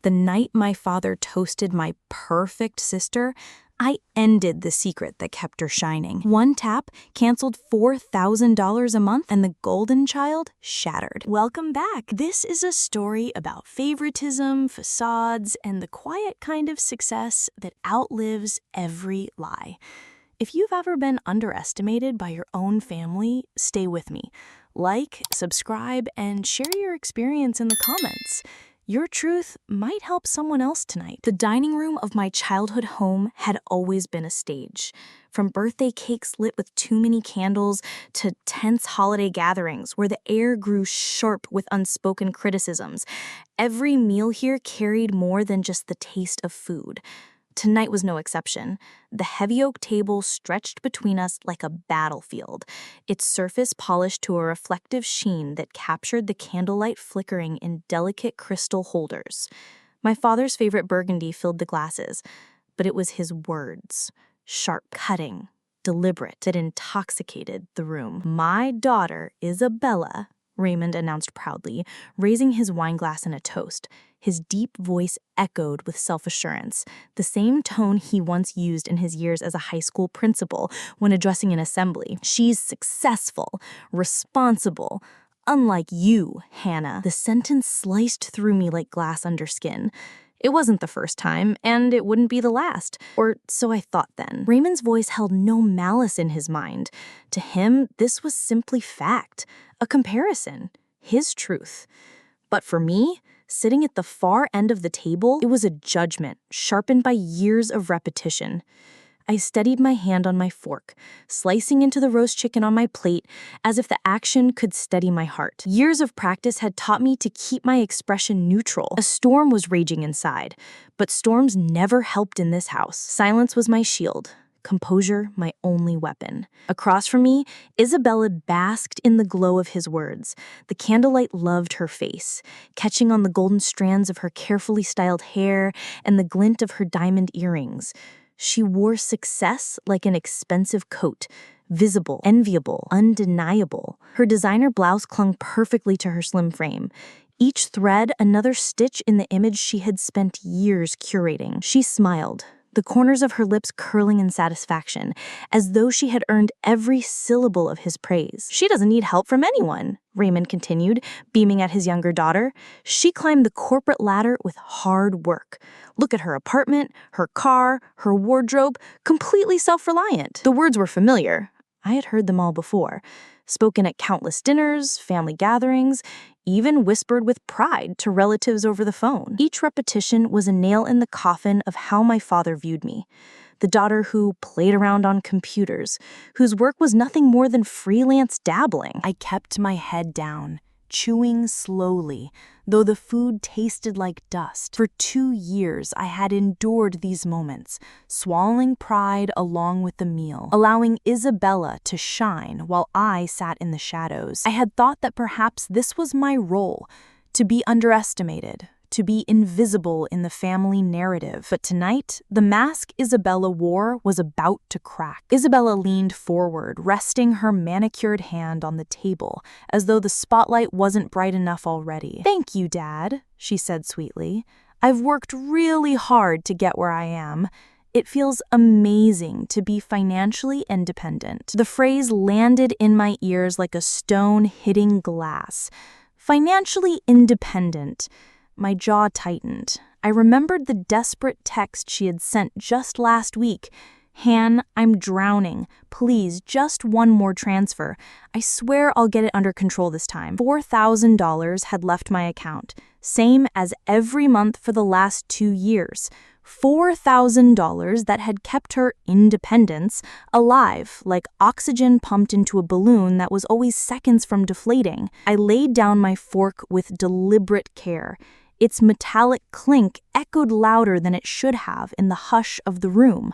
The night my father toasted my perfect sister, I ended the secret that kept her shining. One tap canceled $4,000 a month, and the golden child shattered. Welcome back. This is a story about favoritism, facades, and the quiet kind of success that outlives every lie. If you've ever been underestimated by your own family, stay with me. Like, subscribe, and share your experience in the comments. Your truth might help someone else tonight. The dining room of my childhood home had always been a stage. From birthday cakes lit with too many candles to tense holiday gatherings where the air grew sharp with unspoken criticisms, every meal here carried more than just the taste of food. Tonight was no exception. The heavy oak table stretched between us like a battlefield, its surface polished to a reflective sheen that captured the candlelight flickering in delicate crystal holders. My father's favorite burgundy filled the glasses, but it was his words, sharp, cutting, deliberate, that intoxicated the room. "My daughter, Isabella," Raymond announced proudly, raising his wineglass in a toast. His deep voice echoed with self-assurance, the same tone he once used in his years as a high school principal when addressing an assembly. "She's successful, responsible, unlike you, Hannah." The sentence sliced through me like glass under skin. It wasn't the first time, and it wouldn't be the last, or so I thought then. Raymond's voice held no malice in his mind. To him, this was simply fact, a comparison, his truth. But for me, sitting at the far end of the table, it was a judgment sharpened by years of repetition. I steadied my hand on my fork, slicing into the roast chicken on my plate as if the action could steady my heart. Years of practice had taught me to keep my expression neutral. A storm was raging inside, but storms never helped in this house. Silence was my shield. Composure, my only weapon. Across from me, Isabella basked in the glow of his words. The candlelight loved her face, catching on the golden strands of her carefully styled hair and the glint of her diamond earrings. She wore success like an expensive coat, visible, enviable, undeniable. Her designer blouse clung perfectly to her slim frame, each thread another stitch in the image she had spent years curating. She smiled, the corners of her lips curling in satisfaction, as though she had earned every syllable of his praise. "She doesn't need help from anyone," Raymond continued, beaming at his younger daughter. "She climbed the corporate ladder with hard work. Look at her apartment, her car, her wardrobe, completely self-reliant." The words were familiar. I had heard them all before, spoken at countless dinners, family gatherings, even whispered with pride to relatives over the phone. Each repetition was a nail in the coffin of how my father viewed me. The daughter who played around on computers, whose work was nothing more than freelance dabbling. I kept my head down, chewing slowly, though the food tasted like dust. For 2 years, I had endured these moments, swallowing pride along with the meal, allowing Isabella to shine while I sat in the shadows. I had thought that perhaps this was my role, to be underestimated, to be invisible in the family narrative. But tonight, the mask Isabella wore was about to crack. Isabella leaned forward, resting her manicured hand on the table, as though the spotlight wasn't bright enough already. "Thank you, Dad," she said sweetly. "I've worked really hard to get where I am. It feels amazing to be financially independent." The phrase landed in my ears like a stone hitting glass. Financially independent. My jaw tightened. I remembered the desperate text she had sent just last week. "Han, I'm drowning. Please, just one more transfer. I swear I'll get it under control this time." $4,000 had left my account, same as every month for the last 2 years. $4,000 that had kept her independence alive, like oxygen pumped into a balloon that was always seconds from deflating. I laid down my fork with deliberate care. Its metallic clink echoed louder than it should have in the hush of the room.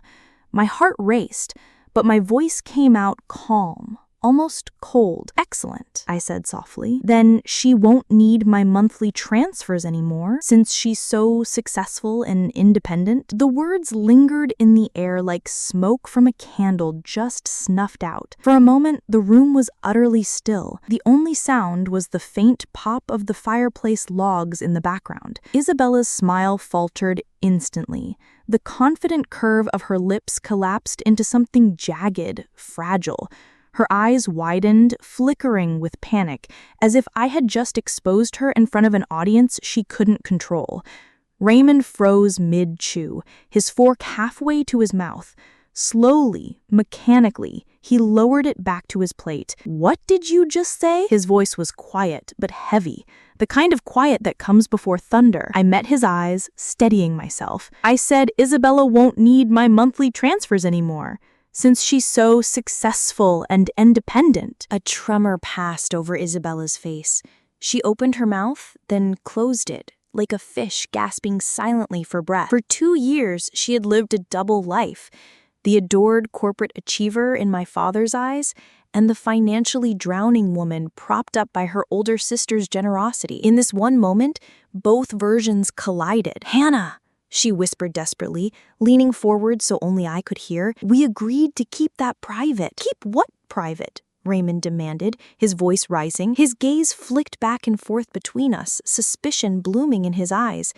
My heart raced, but my voice came out calm, almost cold. "Excellent," I said softly. "Then she won't need my monthly transfers anymore, since she's so successful and independent?" The words lingered in the air like smoke from a candle just snuffed out. For a moment, the room was utterly still. The only sound was the faint pop of the fireplace logs in the background. Isabella's smile faltered instantly. The confident curve of her lips collapsed into something jagged, fragile. Her eyes widened, flickering with panic, as if I had just exposed her in front of an audience she couldn't control. Raymond froze mid-chew, his fork halfway to his mouth. Slowly, mechanically, he lowered it back to his plate. "What did you just say?" His voice was quiet, but heavy, the kind of quiet that comes before thunder. I met his eyes, steadying myself. "I said Isabella won't need my monthly transfers anymore, since she's so successful and independent." A tremor passed over Isabella's face. She opened her mouth, then closed it, like a fish gasping silently for breath. For 2 years, she had lived a double life. The adored corporate achiever in my father's eyes, and the financially drowning woman propped up by her older sister's generosity. In this one moment, both versions collided. "Hannah," she whispered desperately, leaning forward so only I could hear, "we agreed to keep that private." "Keep what private?" Raymond demanded, his voice rising. His gaze flicked back and forth between us, suspicion blooming in his eyes.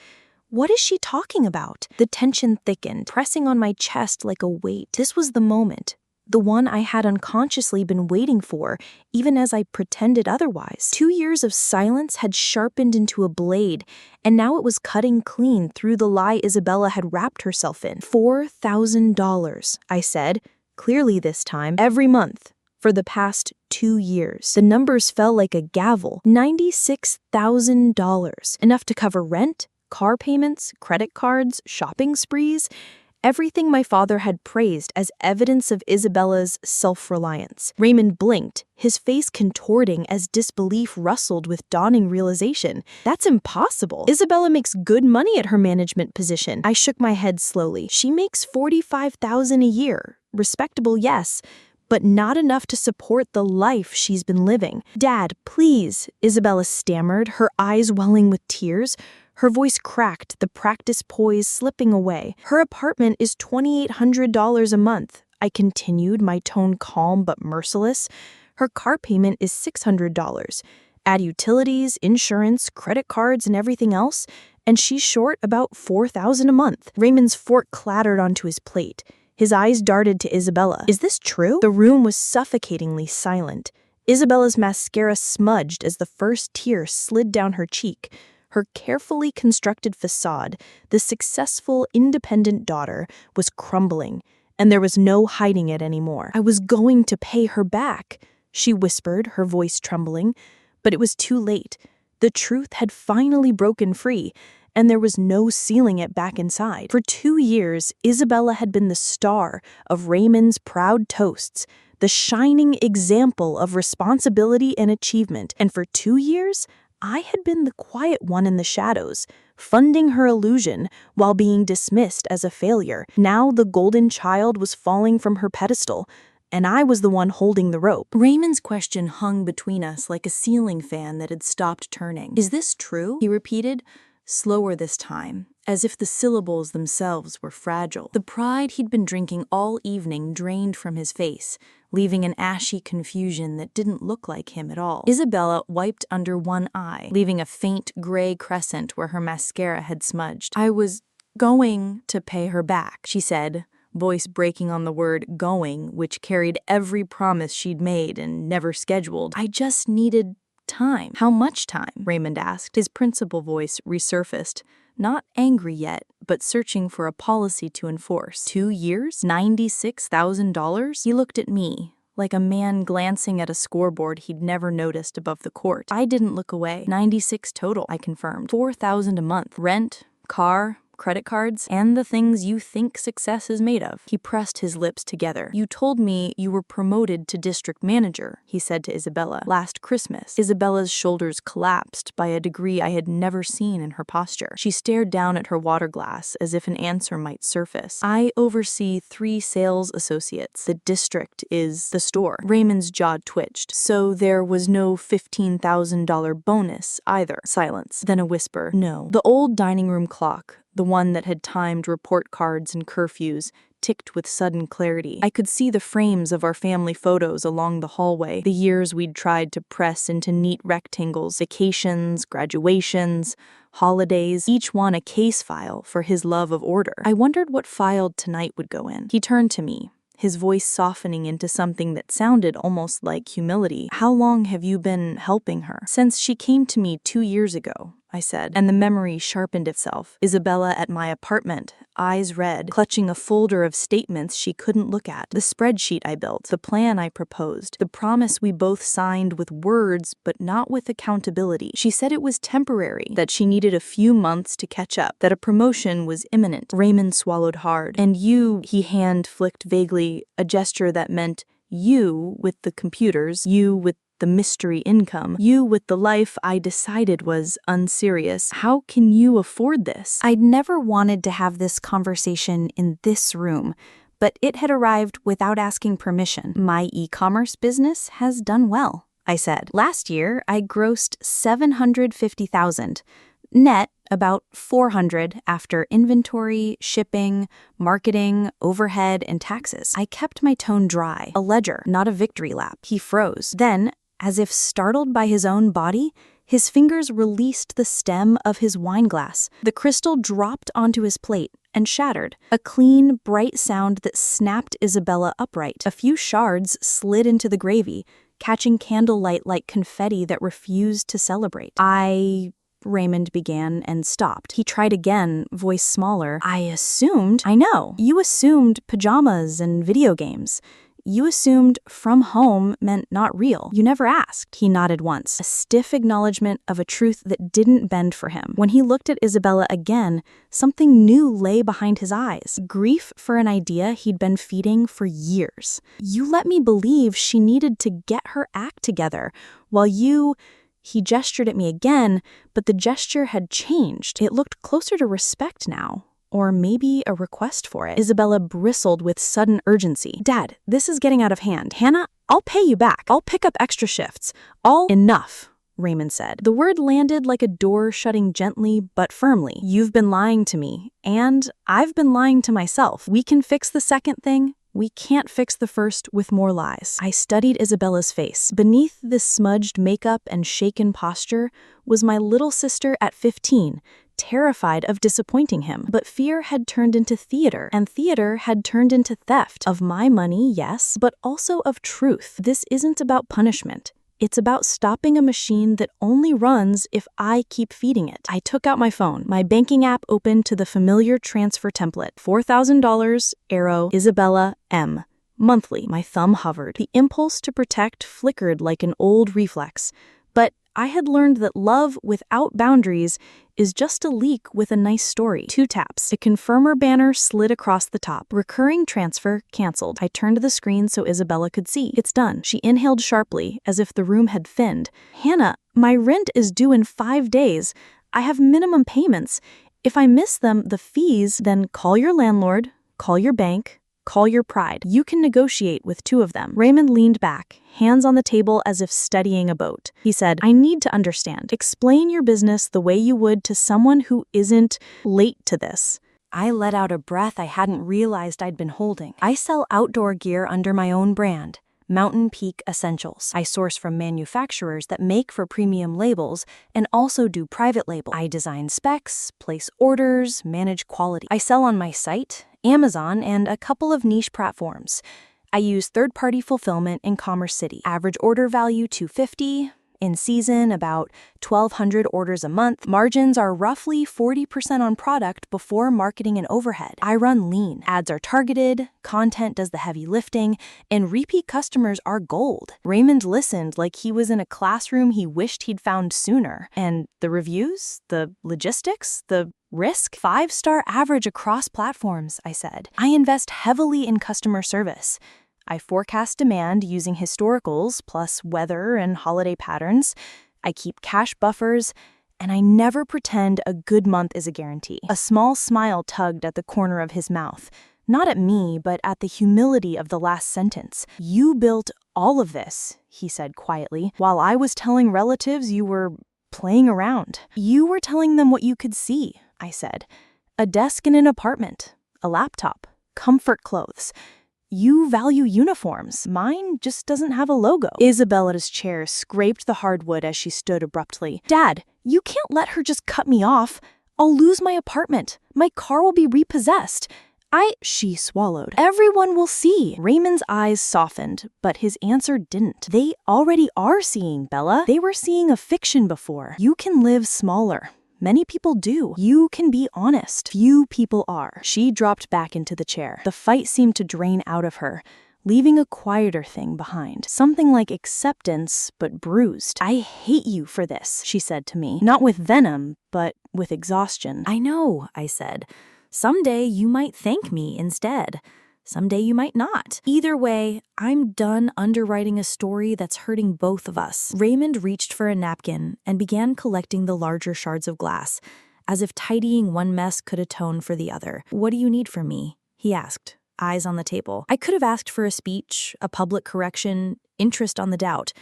"What is she talking about?" The tension thickened, pressing on my chest like a weight. This was the moment, the one I had unconsciously been waiting for, even as I pretended otherwise. 2 years of silence had sharpened into a blade, and now it was cutting clean through the lie Isabella had wrapped herself in. $4,000, I said, clearly this time, every month. For the past 2 years. The numbers fell like a gavel. $96,000. Enough to cover rent, car payments, credit cards, shopping sprees, everything my father had praised as evidence of Isabella's self-reliance. Raymond blinked, his face contorting as disbelief rustled with dawning realization. "That's impossible. Isabella makes good money at her management position." I shook my head slowly. "She makes $45,000 a year. Respectable, yes, but not enough to support the life she's been living." "Dad, please," Isabella stammered, her eyes welling with tears. Her voice cracked, the practice poise slipping away. "Her apartment is $2,800 a month," I continued, my tone calm but merciless. "Her car payment is $600. Add utilities, insurance, credit cards, and everything else, and she's short about $4,000 a month." Raymond's fork clattered onto his plate. His eyes darted to Isabella. "Is this true?" The room was suffocatingly silent. Isabella's mascara smudged as the first tear slid down her cheek. Her carefully constructed facade, the successful, independent daughter, was crumbling, and there was no hiding it anymore. "I was going to pay her back," she whispered, her voice trembling. But it was too late. The truth had finally broken free, and there was no sealing it back inside. For 2 years, Isabella had been the star of Raymond's proud toasts, the shining example of responsibility and achievement. And for 2 years, I had been the quiet one in the shadows, funding her illusion while being dismissed as a failure. Now the golden child was falling from her pedestal, and I was the one holding the rope. Raymond's question hung between us like a ceiling fan that had stopped turning. "Is this true?" he repeated, slower this time, as if the syllables themselves were fragile. The pride he'd been drinking all evening drained from his face, leaving an ashy confusion that didn't look like him at all. Isabella wiped under one eye, leaving a faint gray crescent where her mascara had smudged. "I was going to pay her back," she said, voice breaking on the word going, which carried every promise she'd made and never scheduled. "I just needed time." "How much time?" Raymond asked. His principal voice resurfaced, not angry yet, but searching for a policy to enforce. 2 years? $96,000? He looked at me, like a man glancing at a scoreboard he'd never noticed above the court. I didn't look away. 96 total, I confirmed. 4,000 a month. Rent, car, credit cards, and the things you think success is made of. He pressed his lips together. You told me you were promoted to district manager, he said to Isabella, last Christmas. Isabella's shoulders collapsed by a degree I had never seen in her posture. She stared down at her water glass as if an answer might surface. I oversee 3 sales associates. The district is the store. Raymond's jaw twitched. So there was no $15,000 bonus either. Silence. Then a whisper. No. The old dining room clock, the one that had timed report cards and curfews, ticked with sudden clarity. I could see the frames of our family photos along the hallway, the years we'd tried to press into neat rectangles, vacations, graduations, holidays, each one a case file for his love of order. I wondered what file tonight would go in. He turned to me, his voice softening into something that sounded almost like humility. How long have you been helping her? Since she came to me 2 years ago, I said, and the memory sharpened itself. Isabella at my apartment, eyes red, clutching a folder of statements she couldn't look at. The spreadsheet I built, the plan I proposed, the promise we both signed with words but not with accountability. She said it was temporary, that she needed a few months to catch up, that a promotion was imminent. Raymond swallowed hard. And you, he hand flicked vaguely, a gesture that meant you with the computers, you with the mystery income, you with the life I decided was unserious. How can you afford this? I'd never wanted to have this conversation in this room, but it had arrived without asking permission. My e-commerce business has done well, I said. Last year, I grossed $750,000. Net, about $400 after inventory, shipping, marketing, overhead, and taxes. I kept my tone dry, a ledger, not a victory lap. He froze. Then, as if startled by his own body, his fingers released the stem of his wine glass. The crystal dropped onto his plate and shattered, a clean, bright sound that snapped Isabella upright. A few shards slid into the gravy, catching candlelight like confetti that refused to celebrate. Raymond began and stopped. He tried again, voice smaller. I know, you assumed pajamas and video games. You assumed from home meant not real. You never asked. He nodded once, a stiff acknowledgement of a truth that didn't bend for him. When he looked at Isabella again, something new lay behind his eyes. Grief for an idea he'd been feeding for years. You let me believe she needed to get her act together, while you... He gestured at me again, but the gesture had changed. It looked closer to respect now. Or maybe a request for it. Isabella bristled with sudden urgency. Dad, this is getting out of hand. Hannah, I'll pay you back. I'll pick up extra shifts. Enough, Raymond said. The word landed like a door shutting gently but firmly. You've been lying to me, and I've been lying to myself. We can fix the second thing. We can't fix the first with more lies. I studied Isabella's face. Beneath this smudged makeup and shaken posture was my little sister at 15, terrified of disappointing him. But fear had turned into theater, and theater had turned into theft. Of my money, yes, but also of truth. This isn't about punishment. It's about stopping a machine that only runs if I keep feeding it. I took out my phone. My banking app opened to the familiar transfer template. $4,000, arrow, Isabella M. Monthly. My thumb hovered. The impulse to protect flickered like an old reflex. But I had learned that love without boundaries is just a leak with a nice story. 2 taps. A confirmer banner slid across the top. Recurring transfer canceled. I turned the screen so Isabella could see. It's done. She inhaled sharply, as if the room had thinned. Hannah, my rent is due in 5 days. I have minimum payments. If I miss them, the fees, then call your landlord, call your bank, call your pride. You can negotiate with 2 of them. Raymond leaned back, hands on the table as if studying a boat. He said, I need to understand. Explain your business the way you would to someone who isn't late to this. I let out a breath I hadn't realized I'd been holding. I sell outdoor gear under my own brand, Mountain Peak Essentials. I source from manufacturers that make for premium labels and also do private label. I design specs, place orders, manage quality. I sell on my site, Amazon, and a couple of niche platforms. I use third-party fulfillment in Commerce City. Average order value $250. In season, about 1,200 orders a month. Margins are roughly 40% on product before marketing and overhead. I run lean. Ads are targeted, content does the heavy lifting, and repeat customers are gold. Raymond listened like he was in a classroom he wished he'd found sooner. And the reviews, the logistics, the Risk? 5-star average across platforms, I said. I invest heavily in customer service. I forecast demand using historicals plus weather and holiday patterns. I keep cash buffers, and I never pretend a good month is a guarantee. A small smile tugged at the corner of his mouth. Not at me, but at the humility of the last sentence. You built all of this, he said quietly, while I was telling relatives you were playing around. You were telling them what you could see, I said. A desk in an apartment, a laptop, comfort clothes. You value uniforms. Mine just doesn't have a logo. Isabella's chair scraped the hardwood as she stood abruptly. Dad, you can't let her just cut me off. I'll lose my apartment. My car will be repossessed. She swallowed. Everyone will see. Raymond's eyes softened, but his answer didn't. They already are seeing, Bella. They were seeing a fiction before. You can live smaller. Many people do. You can be honest. Few people are. She dropped back into the chair. The fight seemed to drain out of her, leaving a quieter thing behind. Something like acceptance, but bruised. I hate you for this, she said to me. Not with venom, but with exhaustion. I know, I said. Someday you might thank me instead. Someday you might not. Either way, I'm done underwriting a story that's hurting both of us. Raymond reached for a napkin and began collecting the larger shards of glass, as if tidying one mess could atone for the other. What do you need from me? He asked, eyes on the table. I could have asked for a speech, a public correction, interest on the doubt.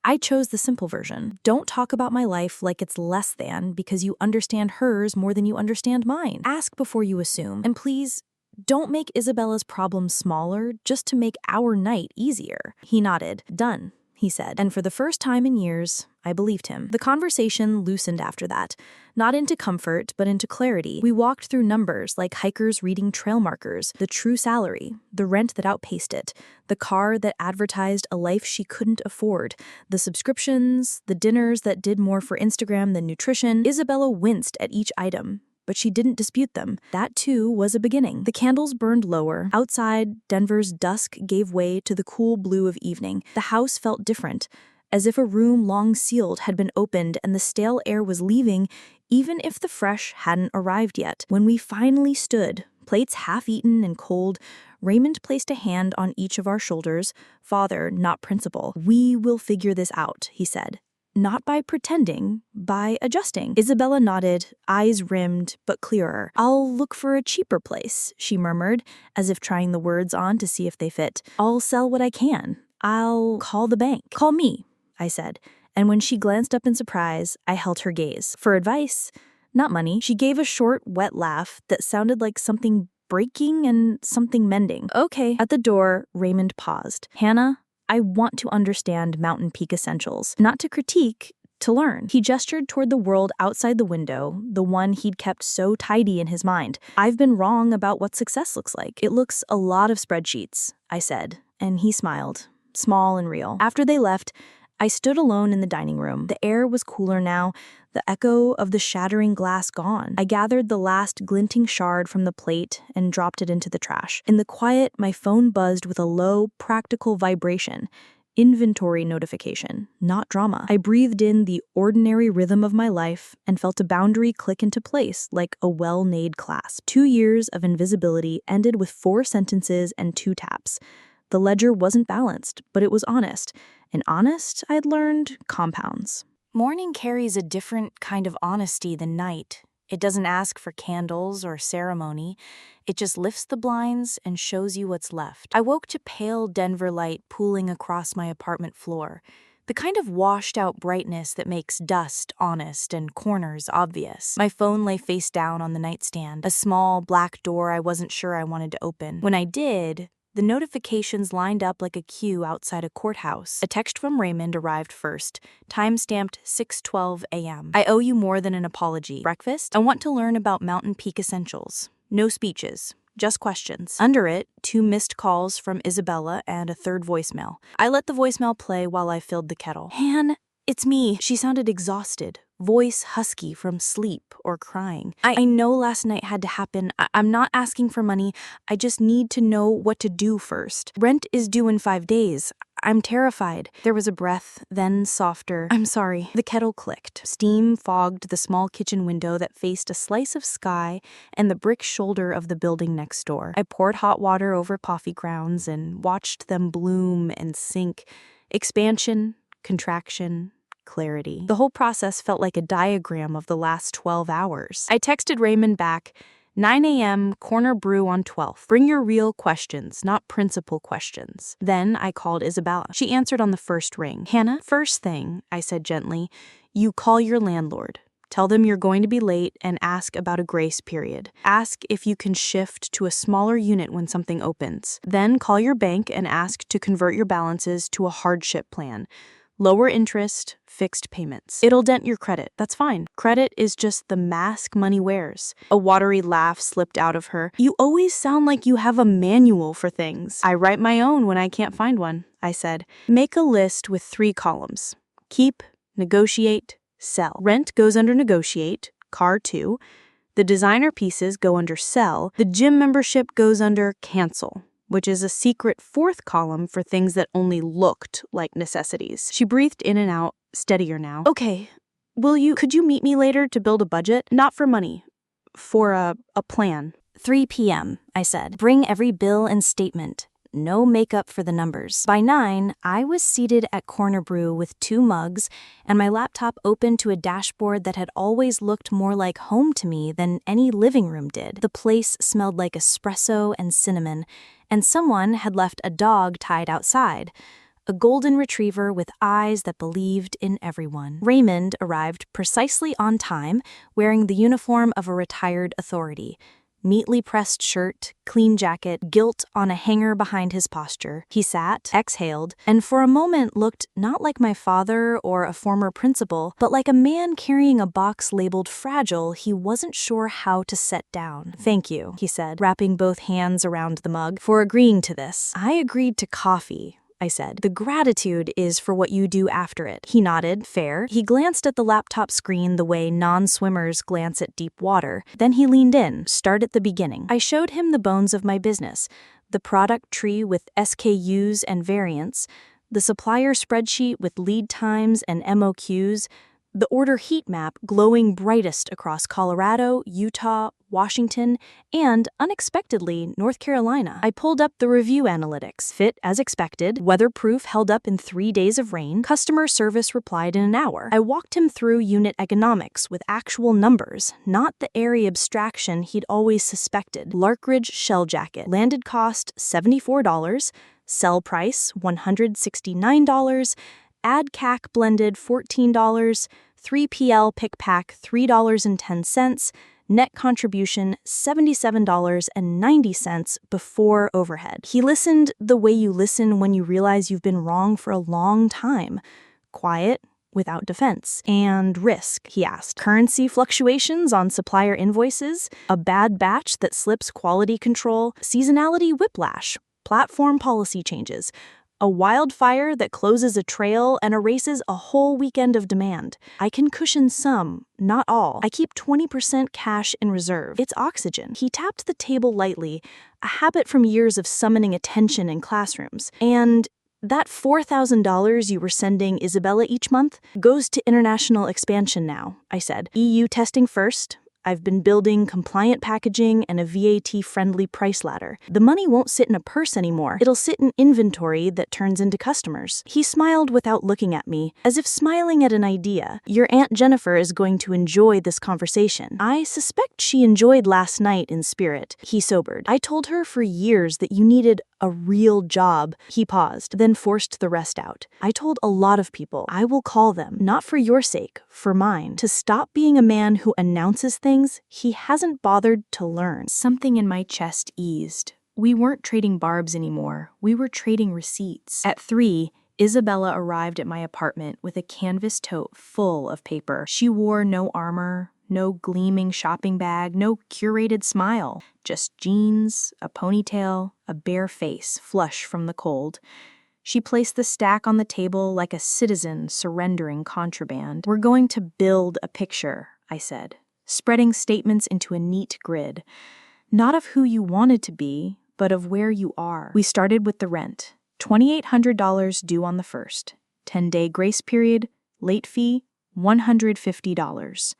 I chose the simple version. Don't talk about my life like it's less than because you understand hers more than you understand mine. Ask before you assume. And please, don't make Isabella's problems smaller just to make our night easier. He nodded. Done, he said. And for the first time in years, I believed him. The conversation loosened after that. Not into comfort, but into clarity. We walked through numbers like hikers reading trail markers, the true salary, the rent that outpaced it, the car that advertised a life she couldn't afford, the subscriptions, the dinners that did more for Instagram than nutrition. Isabella winced at each item, but she didn't dispute them. That, too, was a beginning. The candles burned lower. Outside, Denver's dusk gave way to the cool blue of evening. The house felt different, as if a room long sealed had been opened and the stale air was leaving, even if the fresh hadn't arrived yet. When we finally stood, plates half-eaten and cold, Raymond placed a hand on each of our shoulders. Father, not principal. We will figure this out, he said. Not by pretending, by adjusting. Isabella nodded, eyes rimmed, but clearer. I'll look for a cheaper place, she murmured, as if trying the words on to see if they fit. I'll sell what I can. I'll call the bank. Call me, I said. And when she glanced up in surprise, I held her gaze. For advice, not money. She gave a short, wet laugh that sounded like something breaking and something mending. Okay. At the door, Raymond paused. Hannah, I want to understand Mountain Peak Essentials, not to critique, to learn. He gestured toward the world outside the window, the one he'd kept so tidy in his mind. I've been wrong about what success looks like. It looks a lot of spreadsheets, I said, and he smiled, small and real. After they left, I stood alone in the dining room. The air was cooler now, the echo of the shattering glass gone. I gathered the last glinting shard from the plate and dropped it into the trash. In the quiet, my phone buzzed with a low, practical vibration. Inventory notification, not drama. I breathed in the ordinary rhythm of my life and felt a boundary click into place like a well-made clasp. 2 years of invisibility ended with 4 sentences and 2 taps. The ledger wasn't balanced, but it was honest. And honest, I'd learned, compounds. Morning carries a different kind of honesty than night. It doesn't ask for candles or ceremony. It just lifts the blinds and shows you what's left. I woke to pale Denver light pooling across my apartment floor, the kind of washed-out brightness that makes dust honest and corners obvious. My phone lay face down on the nightstand, a small black door I wasn't sure I wanted to open. When I did, the notifications lined up like a queue outside a courthouse. A text from Raymond arrived first, time-stamped 6:12 a.m. I owe you more than an apology. Breakfast? I want to learn about Mountain Peak Essentials. No speeches, just questions. Under it, 2 missed calls from Isabella and a 3rd voicemail. I let the voicemail play while I filled the kettle. Han, it's me. She sounded exhausted, voice husky from sleep or crying. I know last night had to happen. I'm not asking for money. I just need to know what to do first. Rent is due in 5 days. I'm terrified. There was a breath, then softer. I'm sorry. The kettle clicked. Steam fogged the small kitchen window that faced a slice of sky and the brick shoulder of the building next door. I poured hot water over coffee grounds and watched them bloom and sink. Expansion, contraction, clarity. The whole process felt like a diagram of the last 12 hours. I texted Raymond back, 9 a.m., corner brew on 12th. Bring your real questions, not principal questions. Then I called Isabella. She answered on the first ring. Hannah, first thing, I said gently, you call your landlord. Tell them you're going to be late and ask about a grace period. Ask if you can shift to a smaller unit when something opens. Then call your bank and ask to convert your balances to a hardship plan. Lower interest, fixed payments. It'll dent your credit. That's fine. Credit is just the mask money wears. A watery laugh slipped out of her. You always sound like you have a manual for things. I write my own when I can't find one, I said. Make a list with 3 columns. Keep, negotiate, sell. Rent goes under negotiate, car 2. The designer pieces go under sell. The gym membership goes under cancel, which is a secret 4th column for things that only looked like necessities. She breathed in and out, steadier now. Okay, could you meet me later to build a budget? Not for money, for a plan. 3 p.m., I said. Bring every bill and statement. No makeup for the numbers. By 9, I was seated at Corner Brew with 2 mugs and my laptop open to a dashboard that had always looked more like home to me than any living room did. The place smelled like espresso and cinnamon, and someone had left a dog tied outside, a golden retriever with eyes that believed in everyone. Raymond arrived precisely on time, wearing the uniform of a retired authority. Neatly pressed shirt, clean jacket, gilt on a hanger behind his posture. He sat, exhaled, and for a moment looked not like my father or a former principal, but like a man carrying a box labeled fragile he wasn't sure how to set down. Thank you, he said, wrapping both hands around the mug, for agreeing to this. I agreed to coffee, I said. The gratitude is for what you do after it. He nodded, fair. He glanced at the laptop screen the way non-swimmers glance at deep water. Then he leaned in, start at the beginning. I showed him the bones of my business, the product tree with SKUs and variants, the supplier spreadsheet with lead times and MOQs, the order heat map glowing brightest across Colorado, Utah, Washington, and, unexpectedly, North Carolina. I pulled up the review analytics. Fit as expected, weatherproof held up in 3 days of rain, customer service replied in an hour. I walked him through unit economics with actual numbers, not the airy abstraction he'd always suspected. Larkridge shell jacket, landed cost $74, sell price $169, ad CAC blended $14, 3PL pick pack $3.10, net contribution $77.90 before overhead. He listened the way you listen when you realize you've been wrong for a long time. Quiet, without defense. And risk, he asked. Currency fluctuations on supplier invoices, a bad batch that slips quality control, seasonality whiplash, platform policy changes, a wildfire that closes a trail and erases a whole weekend of demand. I can cushion some, not all. I keep 20% cash in reserve. It's oxygen. He tapped the table lightly, a habit from years of summoning attention in classrooms. And that $4,000 you were sending Isabella each month goes to international expansion now, I said. EU testing first. I've been building compliant packaging and a VAT-friendly price ladder. The money won't sit in a purse anymore. It'll sit in inventory that turns into customers. He smiled without looking at me, as if smiling at an idea. Your Aunt Jennifer is going to enjoy this conversation. I suspect she enjoyed last night in spirit. He sobered. I told her for years that you needed a real job. He paused, then forced the rest out. I told a lot of people, I will call them, not for your sake, for mine, to stop being a man who announces things he hasn't bothered to learn. Something in my chest eased. We weren't trading barbs anymore. We were trading receipts. At 3, Isabella arrived at my apartment with a canvas tote full of paper. She wore no armor, no gleaming shopping bag, no curated smile. Just jeans, a ponytail, a bare face flush from the cold. She placed the stack on the table like a citizen surrendering contraband. "We're going to build a picture," I said, spreading statements into a neat grid. "Not of who you wanted to be, but of where you are." We started with the rent. $2,800 due on the 1st. 10-day grace period, late fee, $150.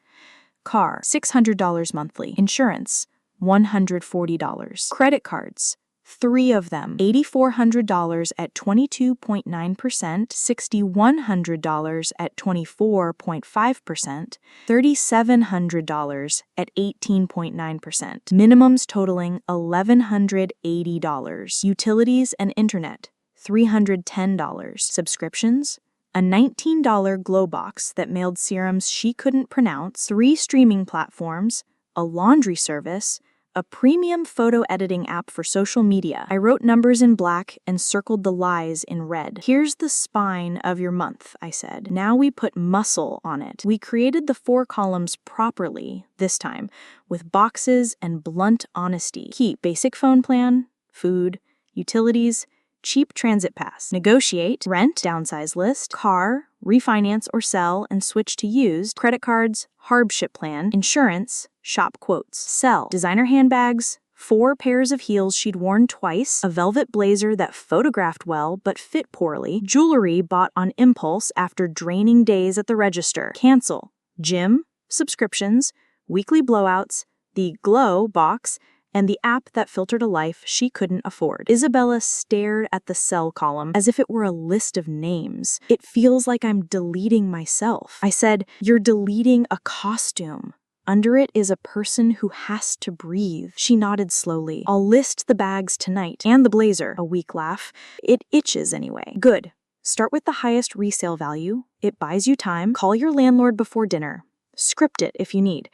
Car, $600 monthly. Insurance, $140. Credit cards, 3 of them, $8,400 at 22.9%, $6,100 at 24.5%, $3,700 at 18.9%. Minimums totaling $1,180. Utilities and internet, $310. Subscriptions, a $19 glow box that mailed serums she couldn't pronounce, 3 streaming platforms, a laundry service, a premium photo editing app for social media. I wrote numbers in black and circled the lies in red. "Here's the spine of your month," I said. "Now we put muscle on it." We created the 4 columns properly this time, with boxes and blunt honesty. Keep basic phone plan, food, utilities, cheap transit pass. Negotiate, rent, downsize list, car, refinance or sell and switch to used, credit cards, hardship plan, insurance, shop quotes. Sell, designer handbags, 4 pairs of heels she'd worn twice, a velvet blazer that photographed well but fit poorly, jewelry bought on impulse after draining days at the register. Cancel, gym, subscriptions, weekly blowouts, the glow box, and the app that filtered a life she couldn't afford. Isabella stared at the sell column as if it were a list of names. "It feels like I'm deleting myself." I said, "You're deleting a costume. Under it is a person who has to breathe." She nodded slowly. "I'll list the bags tonight. And the blazer." A weak laugh. "It itches anyway." "Good. Start with the highest resale value. It buys you time. Call your landlord before dinner. Script it if you need."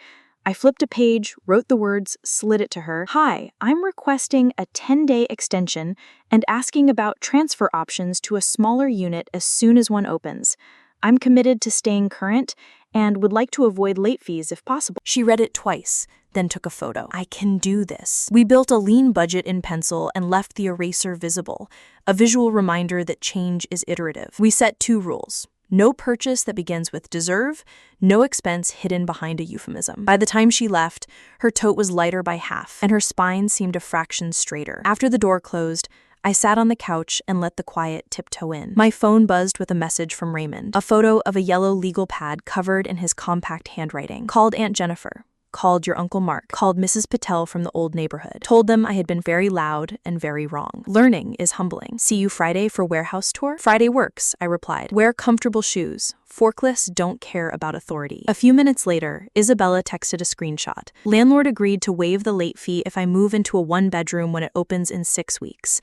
I flipped a page, wrote the words, slid it to her. "Hi, I'm requesting a 10-day extension and asking about transfer options to a smaller unit as soon as one opens. I'm committed to staying current and would like to avoid late fees if possible." She read it twice, then took a photo. "I can do this." We built a lean budget in pencil and left the eraser visible, a visual reminder that change is iterative. We set 2 rules. No purchase that begins with deserve, no expense hidden behind a euphemism. By the time she left, her tote was lighter by half, and her spine seemed a fraction straighter. After the door closed, I sat on the couch and let the quiet tiptoe in. My phone buzzed with a message from Raymond, a photo of a yellow legal pad covered in his compact handwriting. "Called Aunt Jennifer. Called your Uncle Mark. Called Mrs. Patel from the old neighborhood. Told them I had been very loud and very wrong. Learning is humbling. See you Friday for warehouse tour?" "Friday works," I replied. "Wear comfortable shoes. Forklifts don't care about authority." A few minutes later, Isabella texted a screenshot. "Landlord agreed to waive the late fee if I move into a 1-bedroom when it opens in 6 weeks.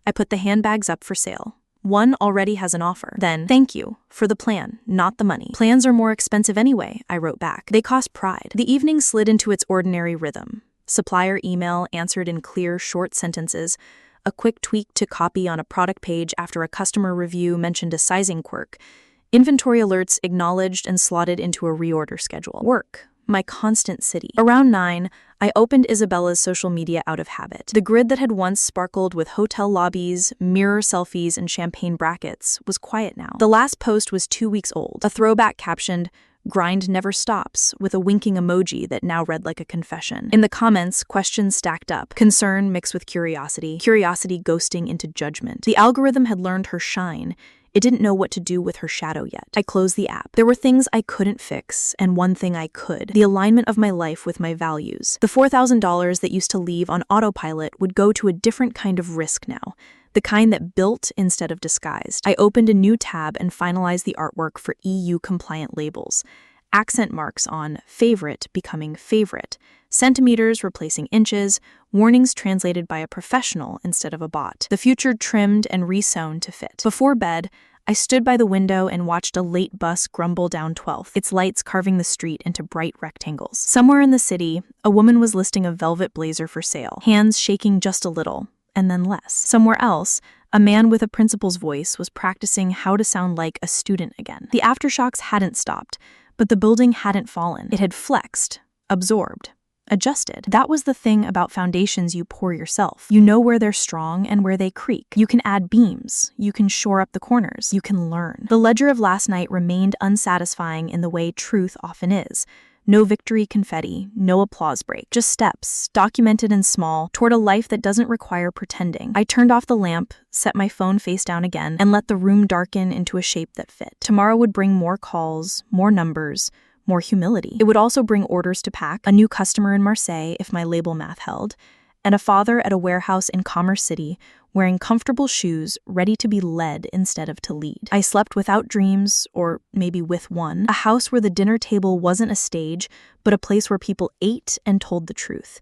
I put the handbags up for sale. One already has an offer." Then, "Thank you for the plan, not the money." "Plans are more expensive anyway," I wrote back. "They cost pride." The evening slid into its ordinary rhythm. Supplier email answered in clear, short sentences. A quick tweak to copy on a product page after a customer review mentioned a sizing quirk. Inventory alerts acknowledged and slotted into a reorder schedule. Work, my constant city. Around 9, I opened Isabella's social media out of habit. The grid that had once sparkled with hotel lobbies, mirror selfies, and champagne brackets was quiet now. The last post was 2 weeks old, a throwback captioned, "Grind never stops," with a winking emoji that now read like a confession. In the comments, questions stacked up, concern mixed with curiosity ghosting into judgment. The algorithm had learned her shine. It didn't know what to do with her shadow yet. I closed the app. There were things I couldn't fix, and one thing I could: the alignment of my life with my values. The $4,000 that used to leave on autopilot would go to a different kind of risk now, the kind that built instead of disguised. I opened a new tab and finalized the artwork for EU-compliant labels. Accent marks on favorite becoming favorite, centimeters replacing inches, warnings translated by a professional instead of a bot. The future trimmed and resewn to fit. Before bed, I stood by the window and watched a late bus grumble down 12th, its lights carving the street into bright rectangles. Somewhere in the city, a woman was listing a velvet blazer for sale, hands shaking just a little, and then less. Somewhere else, a man with a principal's voice was practicing how to sound like a student again. The aftershocks hadn't stopped, but the building hadn't fallen. It had flexed, absorbed, adjusted. That was the thing about foundations you pour yourself. You know where they're strong and where they creak. You can add beams. You can shore up the corners. You can learn. The ledger of last night remained unsatisfying in the way truth often is. No victory confetti, no applause break, just steps, documented and small, toward a life that doesn't require pretending. I turned off the lamp, set my phone face down again, and let the room darken into a shape that fit. Tomorrow would bring more calls, more numbers, more humility. It would also bring orders to pack, a new customer in Marseille if my label math held, and a father at a warehouse in Commerce City wearing comfortable shoes, ready to be led instead of to lead. I slept without dreams, or maybe with one, a house where the dinner table wasn't a stage, but a place where people ate and told the truth.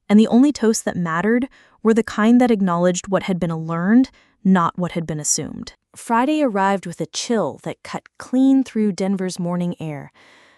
And the only toasts that mattered were the kind that acknowledged what had been learned, not what had been assumed. Friday arrived with a chill that cut clean through Denver's morning air.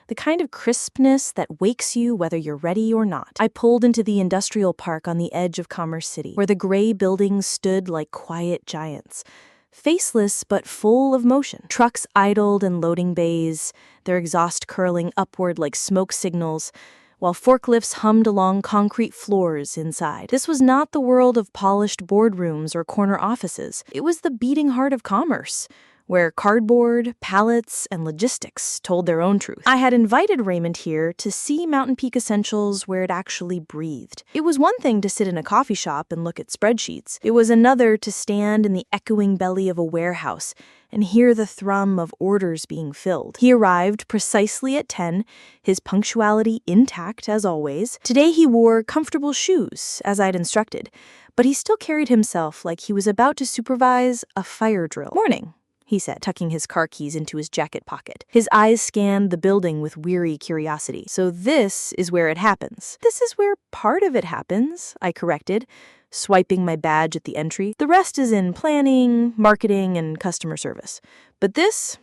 The kind of crispness that wakes you whether you're ready or not. I pulled into the industrial park on the edge of Commerce City, where the gray buildings stood like quiet giants. Faceless but full of motion. Trucks idled in loading bays, their exhaust curling upward like smoke signals, while forklifts hummed along concrete floors inside. This was not the world of polished boardrooms or corner offices. It was the beating heart of commerce, where cardboard, pallets, and logistics told their own truth. I had invited Raymond here to see Mountain Peak Essentials where it actually breathed. It was one thing to sit in a coffee shop and look at spreadsheets. It was another to stand in the echoing belly of a warehouse and hear the thrum of orders being filled. He arrived precisely at 10, his punctuality intact as always. Today he wore comfortable shoes, as I'd instructed, but he still carried himself like he was about to supervise a fire drill. "Morning," he said, tucking his car keys into his jacket pocket. His eyes scanned the building with weary curiosity. "So this is where it happens." "This is where part of it happens," I corrected, swiping my badge at the entry. "The rest is in planning, marketing, and customer service. But this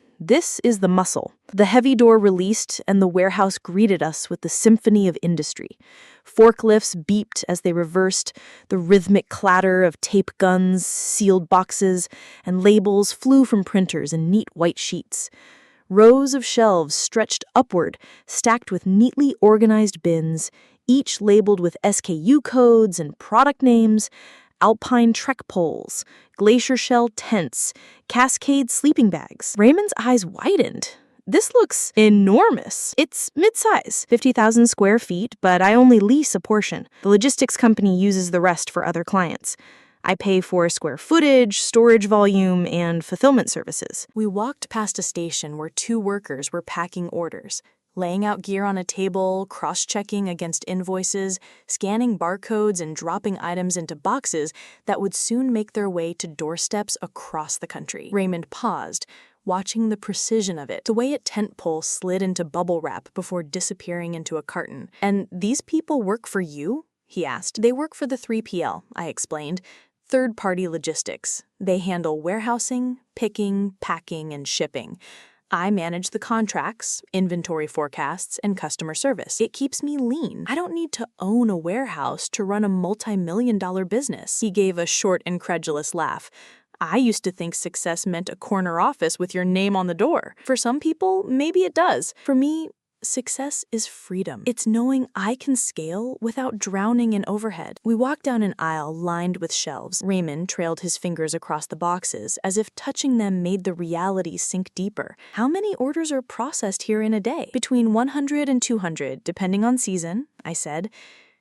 is the muscle." The heavy door released, and the warehouse greeted us with the symphony of industry. Forklifts beeped as they reversed, the rhythmic clatter of tape guns, sealed boxes, and labels flew from printers in neat white sheets. Rows of shelves stretched upward, stacked with neatly organized bins, each labeled with SKU codes and product names. Alpine trek poles, glacier shell tents, Cascade sleeping bags. Raymond's eyes widened. "This looks enormous." "It's mid-size, 50,000 square feet, but I only lease a portion. The logistics company uses the rest for other clients. I pay for square footage, storage volume, and fulfillment services." We walked past a station where 2 workers were packing orders, laying out gear on a table, cross-checking against invoices, scanning barcodes, and dropping items into boxes that would soon make their way to doorsteps across the country. Raymond paused, watching the precision of it, the way a tent pole slid into bubble wrap before disappearing into a carton. "And these people work for you?" he asked. "They work for the 3PL, I explained. Third-party logistics. They handle warehousing, picking, packing, and shipping. I manage the contracts, inventory forecasts, and customer service. It keeps me lean. I don't need to own a warehouse to run a multi-million-dollar business." He gave a short, incredulous laugh. "I used to think success meant a corner office with your name on the door. For some people, maybe it does. For me, success is freedom. It's knowing I can scale without drowning in overhead." We walked down an aisle lined with shelves. Raymond trailed his fingers across the boxes, as if touching them made the reality sink deeper. "How many orders are processed here in a day?" "Between 100 and 200, depending on season," I said.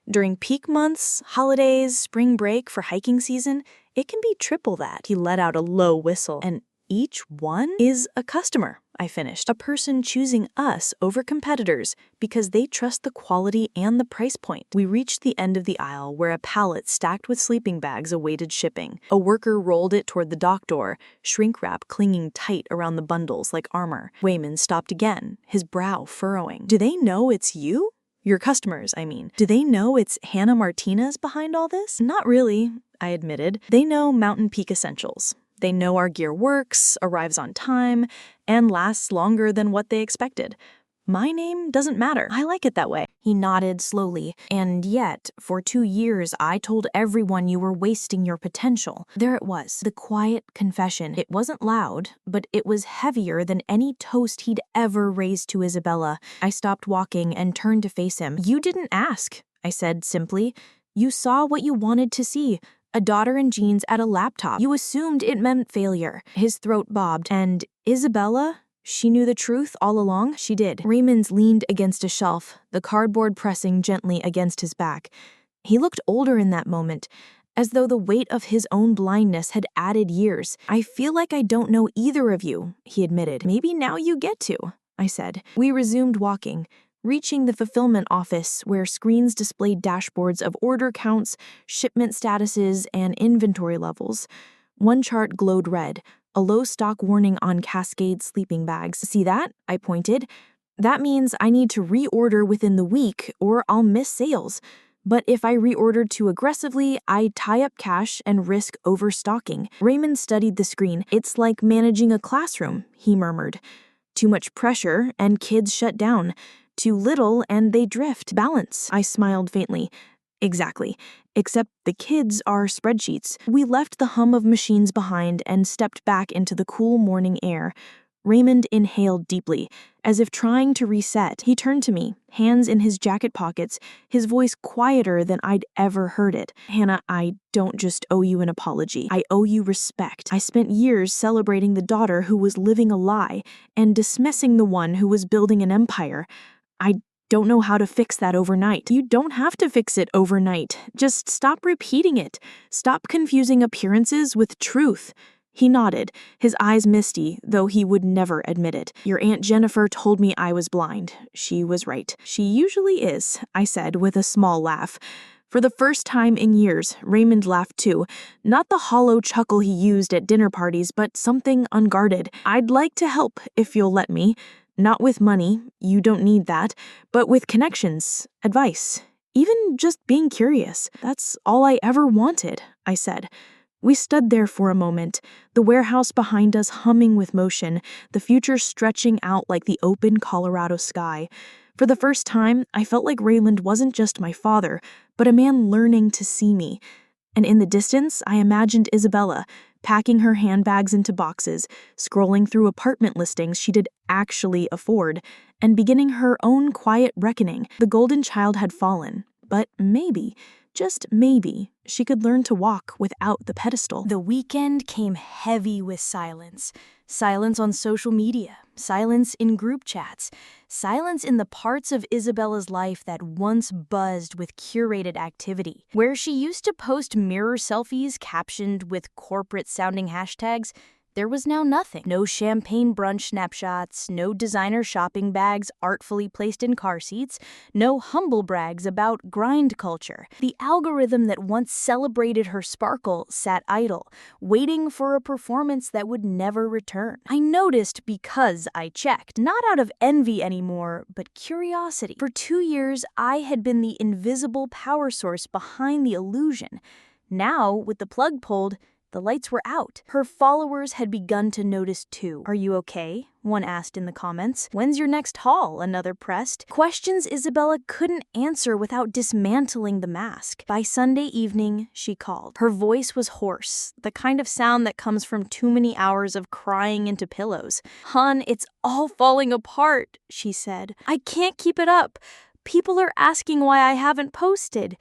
"During peak months, holidays, spring break, for hiking season, it can be triple that." He let out a low whistle. "And each one is a customer," I finished. "A person choosing us over competitors because they trust the quality and the price point." We reached the end of the aisle where a pallet stacked with sleeping bags awaited shipping. A worker rolled it toward the dock door, shrink wrap clinging tight around the bundles like armor. Raymond stopped again, his brow furrowing. "Do they know it's you? Your customers, I mean. Do they know it's Hannah Martinez behind all this?" "Not really," I admitted. "They know Mountain Peak Essentials. They know our gear works, arrives on time, and lasts longer than what they expected. My name doesn't matter. I like it that way." He nodded slowly. "And yet, for 2 years, I told everyone you were wasting your potential." There it was, the quiet confession. It wasn't loud, but it was heavier than any toast he'd ever raised to Isabella. I stopped walking and turned to face him. "You didn't ask," I said simply. You saw what you wanted to see. A daughter in jeans at a laptop. You assumed it meant failure. His throat bobbed. And Isabella? She knew the truth all along? She did. Raymond leaned against a shelf, the cardboard pressing gently against his back. He looked older in that moment, as though the weight of his own blindness had added years. I feel like I don't know either of you, he admitted. Maybe now you get to, I said. We resumed walking, reaching the fulfillment office where screens displayed dashboards of order counts, shipment statuses, and inventory levels. One chart glowed red, a low stock warning on Cascade sleeping bags. See that? I pointed. That means I need to reorder within the week or I'll miss sales. But if I reordered too aggressively, I'd tie up cash and risk overstocking. Raymond studied the screen. It's like managing a classroom, he murmured. Too much pressure and kids shut down. Too little and they drift. Balance, I smiled faintly. Exactly. Except the kids are spreadsheets. We left the hum of machines behind and stepped back into the cool morning air. Raymond inhaled deeply, as if trying to reset. He turned to me, hands in his jacket pockets, his voice quieter than I'd ever heard it. Hannah, I don't just owe you an apology. I owe you respect. I spent years celebrating the daughter who was living a lie and dismissing the one who was building an empire. I don't know how to fix that overnight. You don't have to fix it overnight. Just stop repeating it. Stop confusing appearances with truth. He nodded, his eyes misty, though he would never admit it. Your Aunt Jennifer told me I was blind. She was right. She usually is, I said with a small laugh. For the first time in years, Raymond laughed too. Not the hollow chuckle he used at dinner parties, but something unguarded. I'd like to help, if you'll let me. Not with money, you don't need that, but with connections, advice, even just being curious. That's all I ever wanted, I said. We stood there for a moment, the warehouse behind us humming with motion, the future stretching out like the open Colorado sky. For the first time, I felt like Rayland wasn't just my father, but a man learning to see me. And in the distance, I imagined Isabella, packing her handbags into boxes, scrolling through apartment listings she did actually afford, and beginning her own quiet reckoning. The golden child had fallen, but maybe, just maybe, she could learn to walk without the pedestal. The weekend came heavy with silence. Silence on social media, silence in group chats, silence in the parts of Isabella's life that once buzzed with curated activity. Where she used to post mirror selfies captioned with corporate-sounding hashtags, there was now nothing. No champagne brunch snapshots, no designer shopping bags artfully placed in car seats, no humble brags about grind culture. The algorithm that once celebrated her sparkle sat idle, waiting for a performance that would never return. I noticed because I checked, not out of envy anymore, but curiosity. For 2 years, I had been the invisible power source behind the illusion. Now, with the plug pulled, the lights were out. Her followers had begun to notice too. Are you okay? One asked in the comments. When's your next haul? Another pressed. Questions Isabella couldn't answer without dismantling the mask. By Sunday evening, she called. Her voice was hoarse, the kind of sound that comes from too many hours of crying into pillows. Hon, it's all falling apart, she said. I can't keep it up. People are asking why I haven't posted.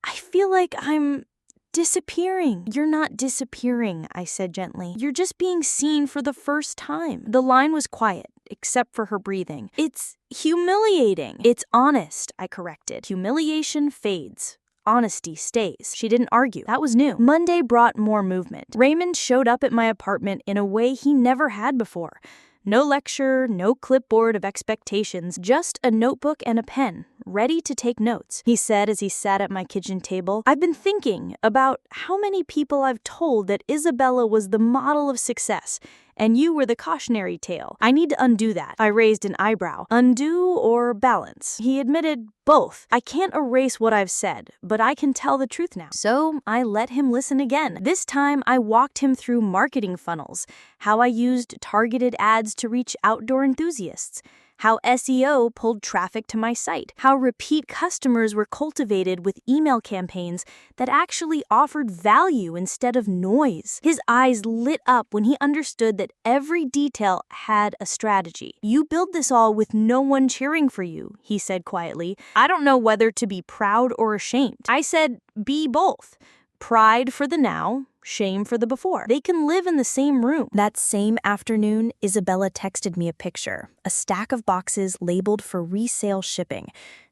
I feel like I'm disappearing. You're not disappearing, I said gently. You're just being seen for the first time. The line was quiet, except for her breathing. It's humiliating. It's honest, I corrected. Humiliation fades. Honesty stays. She didn't argue. That was new. Monday brought more movement. Raymond showed up at my apartment in a way he never had before. No lecture, no clipboard of expectations, just a notebook and a pen, ready to take notes. He said as he sat at my kitchen table, I've been thinking about how many people I've told that Isabella was the model of success, and you were the cautionary tale. I need to undo that. I raised an eyebrow. Undo or balance? He admitted both. I can't erase what I've said, but I can tell the truth now. So I let him listen again. This time I walked him through marketing funnels, how I used targeted ads to reach outdoor enthusiasts, how SEO pulled traffic to my site, how repeat customers were cultivated with email campaigns that actually offered value instead of noise. His eyes lit up when he understood that every detail had a strategy. "You build this all with no one cheering for you," he said quietly. "I don't know whether to be proud or ashamed." I said, "Be both. Pride for the now, shame for the before. They can live in the same room." That same afternoon, Isabella texted me a picture, a stack of boxes labeled for resale shipping.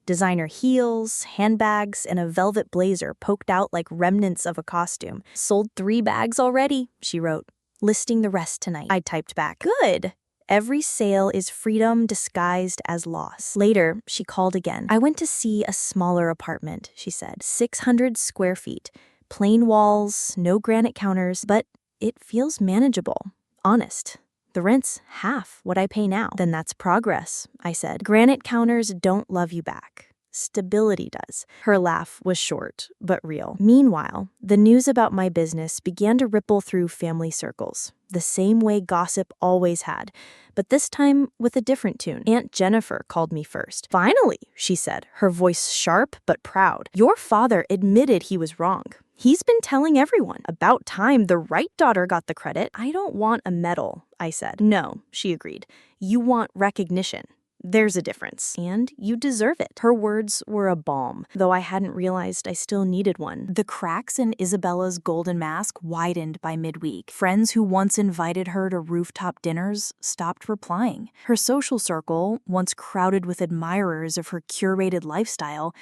Designer heels, handbags, and a velvet blazer poked out like remnants of a costume. "Sold 3 bags already," she wrote. "Listing the rest tonight." I typed back, "Good. Every sale is freedom disguised as loss." Later, she called again. "I went to see a smaller apartment," she said. 600 square feet. Plain walls, no granite counters, but it feels manageable. Honest. The rent's half what I pay now." "Then that's progress," I said. "Granite counters don't love you back. Stability does." Her laugh was short, but real. Meanwhile, the news about my business began to ripple through family circles, the same way gossip always had, but this time with a different tune. Aunt Jennifer called me first. "Finally," she said, her voice sharp but proud. "Your father admitted he was wrong. He's been telling everyone. About time the right daughter got the credit." "I don't want a medal," I said. "No," she agreed. "You want recognition. There's a difference, and you deserve it." Her words were a balm, though I hadn't realized I still needed one. The cracks in Isabella's golden mask widened by midweek. Friends who once invited her to rooftop dinners stopped replying. Her social circle, once crowded with admirers of her curated lifestyle,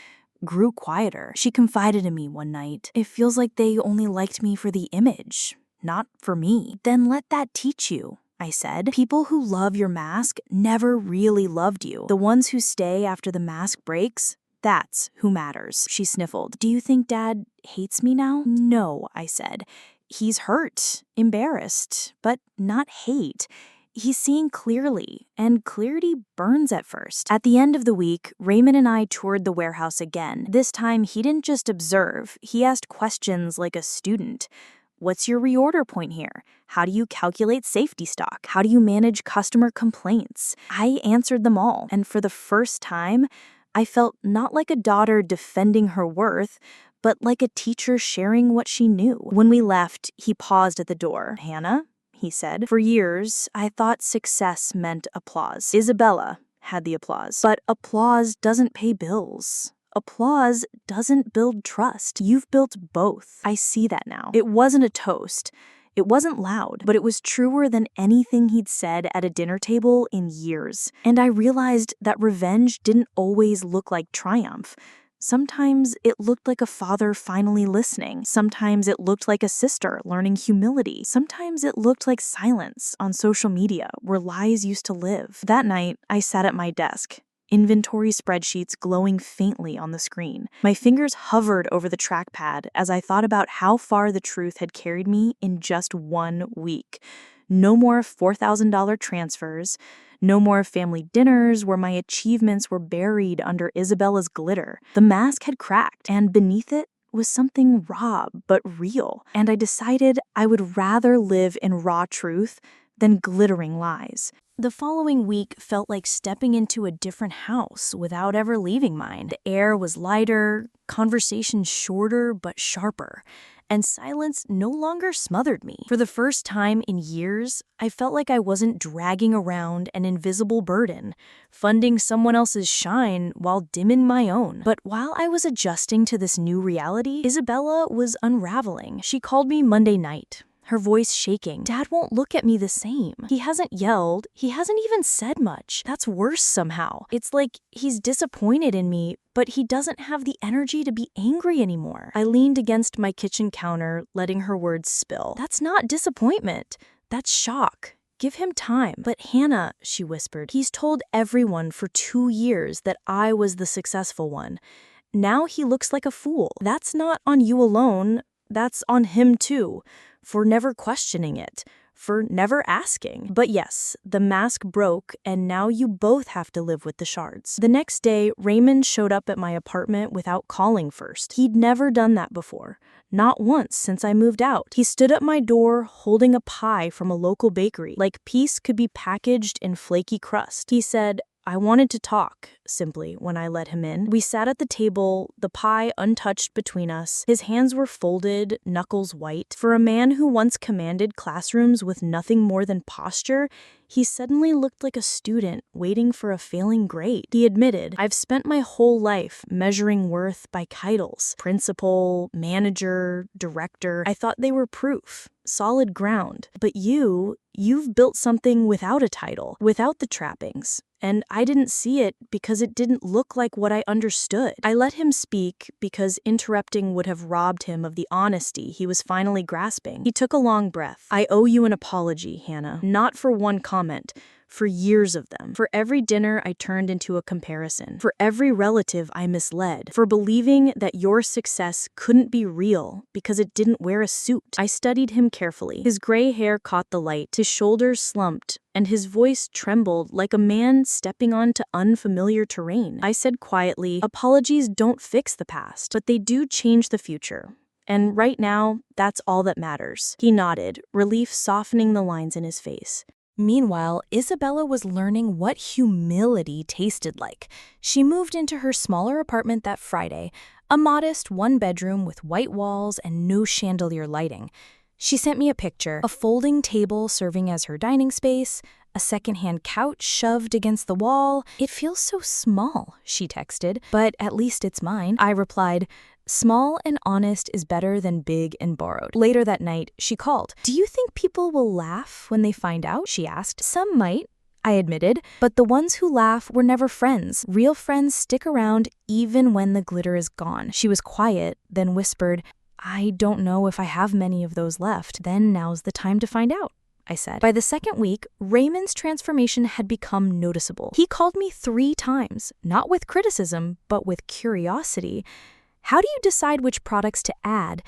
grew quieter. She confided in me one night, "It feels like they only liked me for the image, not for me." "Then let that teach you," I said. "People who love your mask never really loved you. The ones who stay after the mask breaks, that's who matters." She sniffled. "Do you think Dad hates me now?" "No," I said. "He's hurt, embarrassed, but not hate. He's seeing clearly, and clarity burns at first." At the end of the week, Raymond and I toured the warehouse again. This time, he didn't just observe, he asked questions like a student. "What's your reorder point here? How do you calculate safety stock? How do you manage customer complaints?" I answered them all, and for the first time, I felt not like a daughter defending her worth, but like a teacher sharing what she knew. When we left, he paused at the door. "Hannah," he said, "for years, I thought success meant applause. Isabella had the applause. But applause doesn't pay bills. Applause doesn't build trust. You've built both. I see that now." It wasn't a toast. It wasn't loud, but it was truer than anything he'd said at a dinner table in years. And I realized that revenge didn't always look like triumph. Sometimes it looked like a father finally listening. Sometimes it looked like a sister learning humility. Sometimes it looked like silence on social media where lies used to live. That night, I sat at my desk, inventory spreadsheets glowing faintly on the screen. My fingers hovered over the trackpad as I thought about how far the truth had carried me in just 1 week. No more $4,000 transfers. No more family dinners where my achievements were buried under Isabella's glitter. The mask had cracked, and beneath it was something raw but real. And I decided I would rather live in raw truth than glittering lies. The following week felt like stepping into a different house without ever leaving mine. The air was lighter, conversations shorter but sharper, and silence no longer smothered me. For the first time in years, I felt like I wasn't dragging around an invisible burden, funding someone else's shine while dimming my own. But while I was adjusting to this new reality, Isabella was unraveling. She called me Monday night, her voice shaking. "Dad won't look at me the same. He hasn't yelled. He hasn't even said much. That's worse somehow. It's like he's disappointed in me, but he doesn't have the energy to be angry anymore." I leaned against my kitchen counter, letting her words spill. "That's not disappointment. That's shock. Give him time." "But Hannah," she whispered, "he's told everyone for 2 years that I was the successful one. Now he looks like a fool. That's not on you alone. That's on him too. For never questioning it, for never asking. But yes, the mask broke, and now you both have to live with the shards." The next day, Raymond showed up at my apartment without calling first. He'd never done that before. Not once since I moved out. He stood at my door holding a pie from a local bakery, like peace could be packaged in flaky crust. He said, I wanted to talk, simply, when I let him in. We sat at the table, the pie untouched between us. His hands were folded, knuckles white. For a man who once commanded classrooms with nothing more than posture, he suddenly looked like a student waiting for a failing grade. He admitted, I've spent my whole life measuring worth by titles. Principal, manager, director. I thought they were proof. Solid ground. But you've built something without a title, without the trappings. And I didn't see it because it didn't look like what I understood. I let him speak because interrupting would have robbed him of the honesty he was finally grasping. He took a long breath. I owe you an apology, Hannah. Not for one comment. For years of them. For every dinner I turned into a comparison. For every relative I misled. For believing that your success couldn't be real because it didn't wear a suit. I studied him carefully. His gray hair caught the light. His shoulders slumped, and his voice trembled like a man stepping onto unfamiliar terrain. I said quietly, apologies don't fix the past, but they do change the future. And right now, that's all that matters. He nodded, relief softening the lines in his face. Meanwhile, Isabella was learning what humility tasted like. She moved into her smaller apartment that Friday, a modest one-bedroom with white walls and no chandelier lighting. She sent me a picture, a folding table serving as her dining space, a secondhand couch shoved against the wall. It feels so small, she texted, but at least it's mine. I replied, small and honest is better than big and borrowed. Later that night, she called. Do you think people will laugh when they find out? She asked. Some might, I admitted, but the ones who laugh were never friends. Real friends stick around even when the glitter is gone. She was quiet, then whispered, I don't know if I have many of those left. Then now's the time to find out, I said. By the second week, Raymond's transformation had become noticeable. He called me 3 times, not with criticism, but with curiosity. How do you decide which products to add?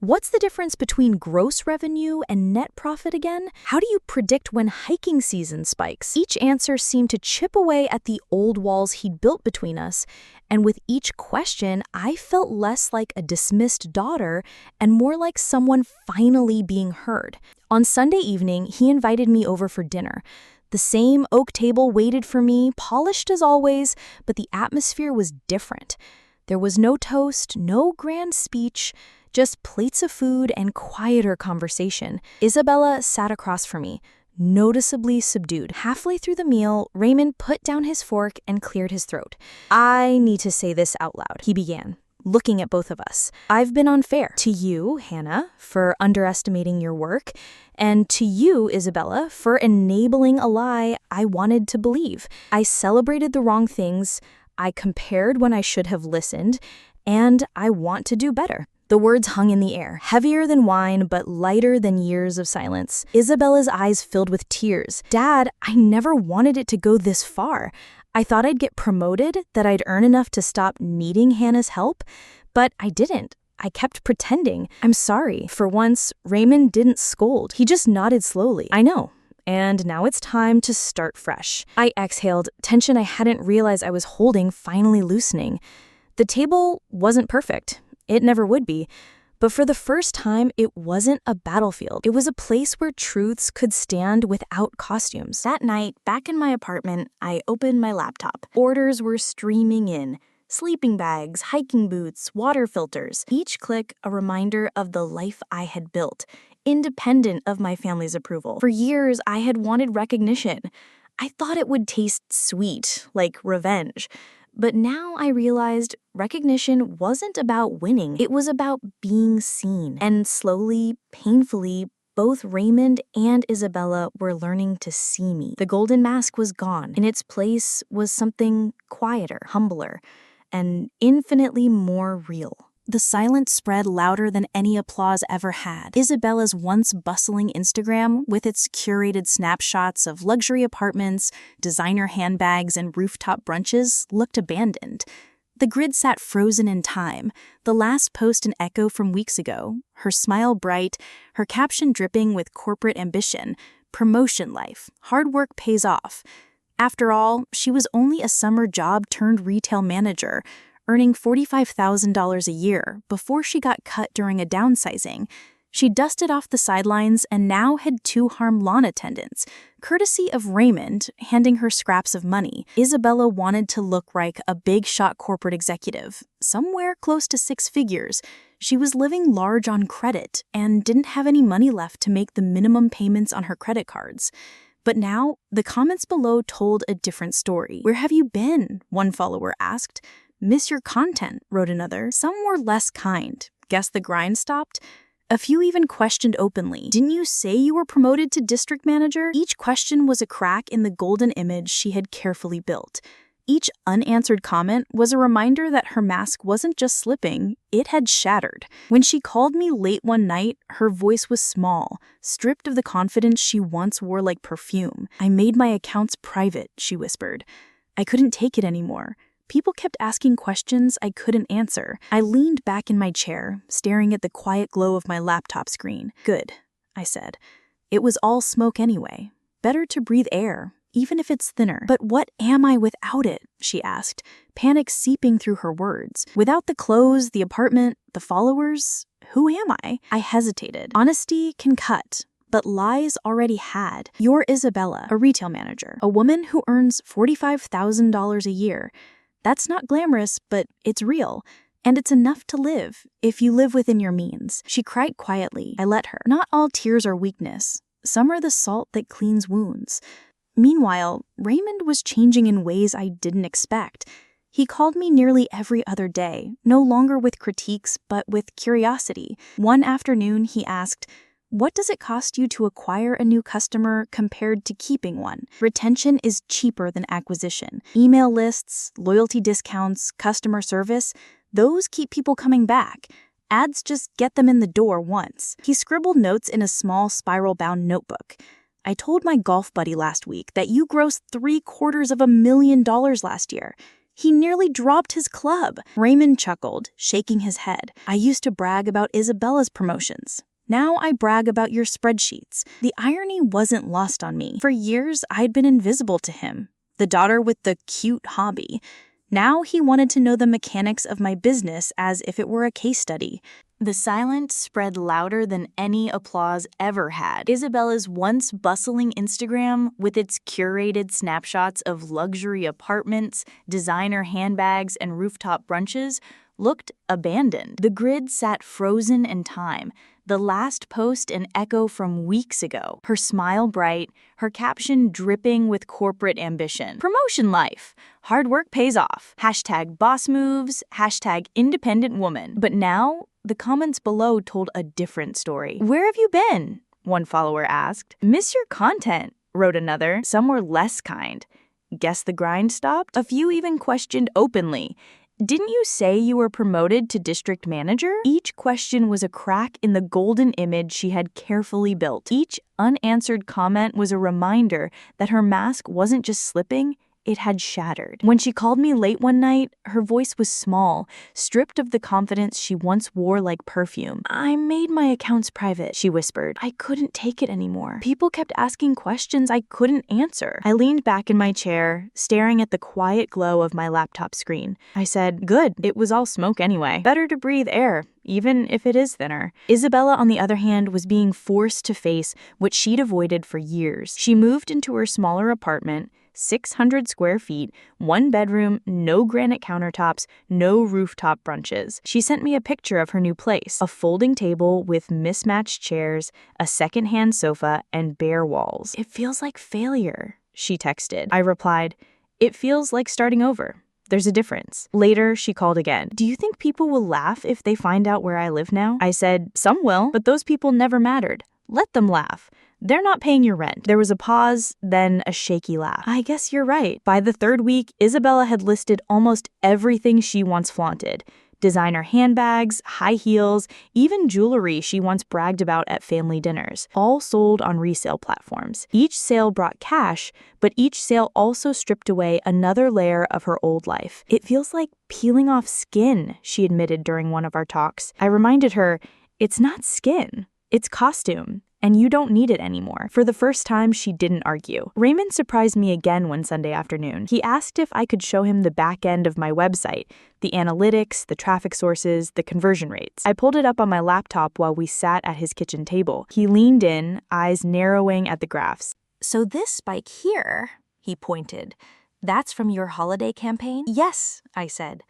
What's the difference between gross revenue and net profit again? How do you predict when hiking season spikes? Each answer seemed to chip away at the old walls he'd built between us, and with each question, I felt less like a dismissed daughter and more like someone finally being heard. On Sunday evening, he invited me over for dinner. The same oak table waited for me, polished as always, but the atmosphere was different. There was no toast, no grand speech, just plates of food and quieter conversation. Isabella sat across from me, noticeably subdued. Halfway through the meal, Raymond put down his fork and cleared his throat. I need to say this out loud, he began, looking at both of us. I've been unfair to you, Hannah, for underestimating your work, and to you, Isabella, for enabling a lie I wanted to believe. I celebrated the wrong things, I compared when I should have listened, and I want to do better. The words hung in the air, heavier than wine, but lighter than years of silence. Isabella's eyes filled with tears. Dad, I never wanted it to go this far. I thought I'd get promoted, that I'd earn enough to stop needing Hannah's help, but I didn't. I kept pretending. I'm sorry. For once, Raymond didn't scold. He just nodded slowly. I know. And now it's time to start fresh. I exhaled, tension I hadn't realized I was holding finally loosening. The table wasn't perfect. It never would be. But for the first time, it wasn't a battlefield. It was a place where truths could stand without costumes. That night, back in my apartment, I opened my laptop. Orders were streaming in. Sleeping bags, hiking boots, water filters. Each click a reminder of the life I had built, independent of my family's approval. For years, I had wanted recognition. I thought it would taste sweet, like revenge. But now I realized recognition wasn't about winning. It was about being seen. And slowly, painfully, both Raymond and Isabella were learning to see me. The golden mask was gone. In its place was something quieter, humbler, and infinitely more real. The silence spread louder than any applause ever had. Isabella's once bustling Instagram, with its curated snapshots of luxury apartments, designer handbags, and rooftop brunches, looked abandoned. The grid sat frozen in time, the last post an echo from weeks ago, her smile bright, her caption dripping with corporate ambition, promotion life, hard work pays off. After all, she was only a summer job turned retail manager, earning $45,000 a year before she got cut during a downsizing. She dusted off the sidelines and now had 2 harm lawn attendants. Courtesy of Raymond, handing her scraps of money, Isabella wanted to look like a big-shot corporate executive, somewhere close to 6 figures. She was living large on credit and didn't have any money left to make the minimum payments on her credit cards. But now, the comments below told a different story. "Where have you been?" one follower asked. "Miss your content," wrote another. Some were less kind. "Guess the grind stopped?" A few even questioned openly, "Didn't you say you were promoted to district manager?" Each question was a crack in the golden image she had carefully built. Each unanswered comment was a reminder that her mask wasn't just slipping, it had shattered. When she called me late one night, her voice was small, stripped of the confidence she once wore like perfume. "I made my accounts private," she whispered. "I couldn't take it anymore. People kept asking questions I couldn't answer." I leaned back in my chair, staring at the quiet glow of my laptop screen. "Good," I said. "It was all smoke anyway. Better to breathe air, even if it's thinner." "But what am I without it?" she asked, panic seeping through her words. "Without the clothes, the apartment, the followers, who am I?" I hesitated. Honesty can cut, but lies already had. "You're Isabella, a retail manager, a woman who earns $45,000 a year. That's not glamorous, but it's real. And it's enough to live, if you live within your means." She cried quietly. I let her. Not all tears are weakness. Some are the salt that cleans wounds. Meanwhile, Raymond was changing in ways I didn't expect. He called me nearly every other day, no longer with critiques, but with curiosity. One afternoon, he asked, "What does it cost you to acquire a new customer compared to keeping one?" Retention is cheaper than acquisition. Email lists, loyalty discounts, customer service, those keep people coming back. Ads just get them in the door once. He scribbled notes in a small spiral-bound notebook. "I told my golf buddy last week that you grossed $750,000 last year. He nearly dropped his club." Raymond chuckled, shaking his head. "I used to brag about Isabella's promotions. Now I brag about your spreadsheets." The irony wasn't lost on me. For years, I'd been invisible to him, the daughter with the cute hobby. Now he wanted to know the mechanics of my business as if it were a case study. The silence spread louder than any applause ever had. Isabella's once bustling Instagram, with its curated snapshots of luxury apartments, designer handbags, and rooftop brunches, looked abandoned. The grid sat frozen in time, the last post an echo from weeks ago. Her smile bright, her caption dripping with corporate ambition. "Promotion life. Hard work pays off. Hashtag boss moves. Hashtag independent woman." But now, the comments below told a different story. "Where have you been?" one follower asked. "Miss your content," wrote another. Some were less kind. "Guess the grind stopped?" A few even questioned openly. "Didn't you say you were promoted to district manager?" Each question was a crack in the golden image she had carefully built. Each unanswered comment was a reminder that her mask wasn't just slipping, it had shattered. When she called me late one night, her voice was small, stripped of the confidence she once wore like perfume. "I made my accounts private," she whispered. "I couldn't take it anymore. People kept asking questions I couldn't answer." I leaned back in my chair, staring at the quiet glow of my laptop screen. I said, "Good, it was all smoke anyway. Better to breathe air, even if it is thinner." Isabella, on the other hand, was being forced to face what she'd avoided for years. She moved into her smaller apartment, 600 square feet, 1 bedroom, no granite countertops, no rooftop brunches. She sent me a picture of her new place, a folding table with mismatched chairs, a secondhand sofa, and bare walls. "It feels like failure," she texted. I replied, "It feels like starting over. There's a difference." Later, she called again. "Do you think people will laugh if they find out where I live now?" I said, "Some will, but those people never mattered. Let them laugh. They're not paying your rent." There was a pause, then a shaky laugh. "I guess you're right." By the 3rd week, Isabella had listed almost everything she once flaunted. Designer handbags, high heels, even jewelry she once bragged about at family dinners, all sold on resale platforms. Each sale brought cash, but each sale also stripped away another layer of her old life. "It feels like peeling off skin," she admitted during one of our talks. I reminded her, "It's not skin. It's costume, and you don't need it anymore. For the first time, she didn't argue. Raymond surprised me again one Sunday afternoon. He asked if I could show him the back end of my website, the analytics, the traffic sources, the conversion rates. I pulled it up on my laptop while we sat at his kitchen table. He leaned in, eyes narrowing at the graphs. So this spike here, he pointed, that's from your holiday campaign? Yes, I said.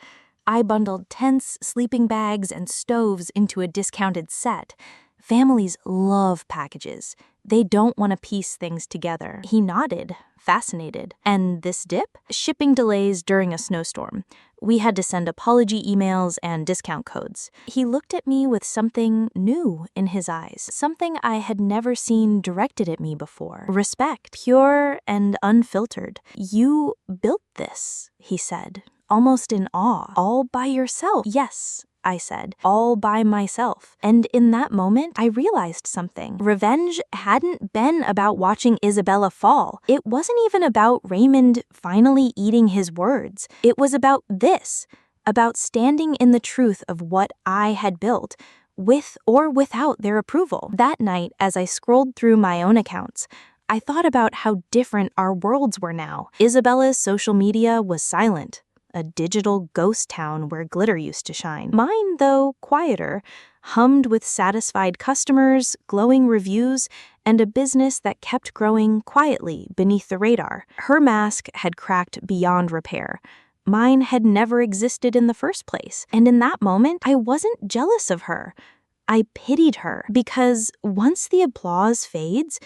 I bundled tents, sleeping bags, and stoves into a discounted set. Families love packages. They don't want to piece things together. He nodded, fascinated. And this dip? Shipping delays during a snowstorm. We had to send apology emails and discount codes. He looked at me with something new in his eyes, something I had never seen directed at me before. Respect, pure and unfiltered. You built this, he said, almost in awe. All by yourself? Yes, I said, all by myself. And in that moment, I realized something. Revenge hadn't been about watching Isabella fall. It wasn't even about Raymond finally eating his words. It was about this, about standing in the truth of what I had built, with or without their approval. That night, as I scrolled through my own accounts, I thought about how different our worlds were now. Isabella's social media was silent. A digital ghost town where glitter used to shine. Mine, though quieter, hummed with satisfied customers, glowing reviews, and a business that kept growing quietly beneath the radar. Her mask had cracked beyond repair. Mine had never existed in the first place. And in that moment, I wasn't jealous of her. I pitied her, because once the applause fades,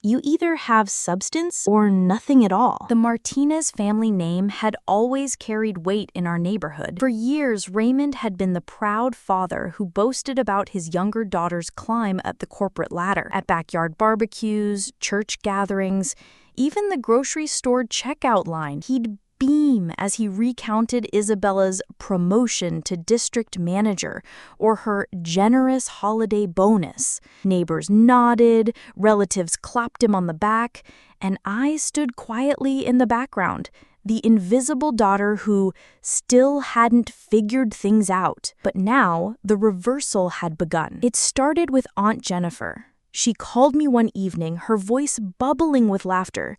you either have substance or nothing at all. The Martinez family name had always carried weight in our neighborhood. For years, Raymond had been the proud father who boasted about his younger daughter's climb up the corporate ladder. At backyard barbecues, church gatherings, even the grocery store checkout line, he'd beam as he recounted Isabella's promotion to district manager or her generous holiday bonus. Neighbors nodded, relatives clapped him on the back, and I stood quietly in the background, the invisible daughter who still hadn't figured things out. But now, the reversal had begun. It started with Aunt Jennifer. She called me one evening, her voice bubbling with laughter.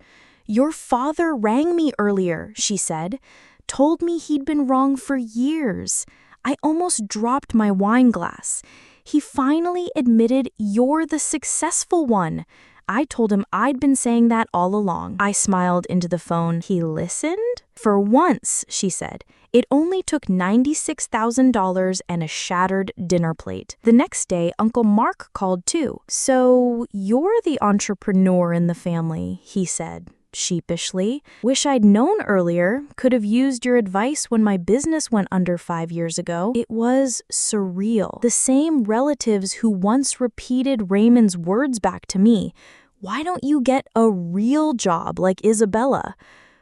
"Your father rang me earlier," she said. "Told me he'd been wrong for years." I almost dropped my wine glass. "He finally admitted you're the successful one." I told him I'd been saying that all along. I smiled into the phone. "He listened?" "For once," she said. "It only took $96,000 and a shattered dinner plate." The next day, Uncle Mark called too. "So you're the entrepreneur in the family," he said sheepishly. "Wish I'd known earlier. Could have used your advice when my business went under 5 years ago." It was surreal. The same relatives who once repeated Raymond's words back to me, "Why don't you get a real job like Isabella?"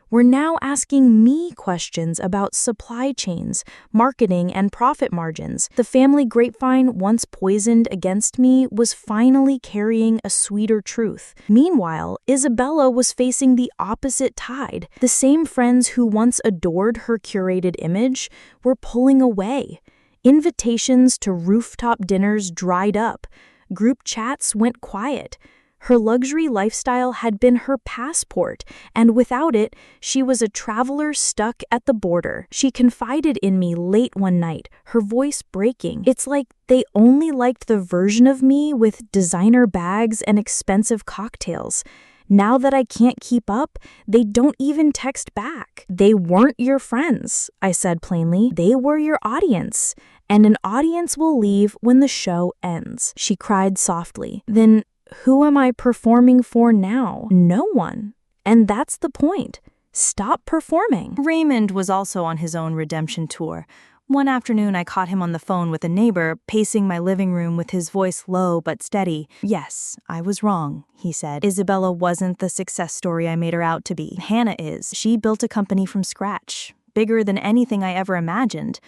were now asking me questions about supply chains, marketing, and profit margins. The family grapevine, once poisoned against me, was finally carrying a sweeter truth. Meanwhile, Isabella was facing the opposite tide. The same friends who once adored her curated image were pulling away. Invitations to rooftop dinners dried up. Group chats went quiet. Her luxury lifestyle had been her passport, and without it, she was a traveler stuck at the border. She confided in me late one night, her voice breaking. "It's like they only liked the version of me with designer bags and expensive cocktails. Now that I can't keep up, they don't even text back." "They weren't your friends," I said plainly. "They were your audience. And an audience will leave when the show ends." She cried softly. "Then who am I performing for now?" "No one. And that's the point. Stop performing." Raymond was also on his own redemption tour. One afternoon, I caught him on the phone with a neighbor, pacing my living room with his voice low but steady. "Yes, I was wrong," he said. "Isabella wasn't the success story I made her out to be. Hannah is. She built a company from scratch, bigger than anything I ever imagined.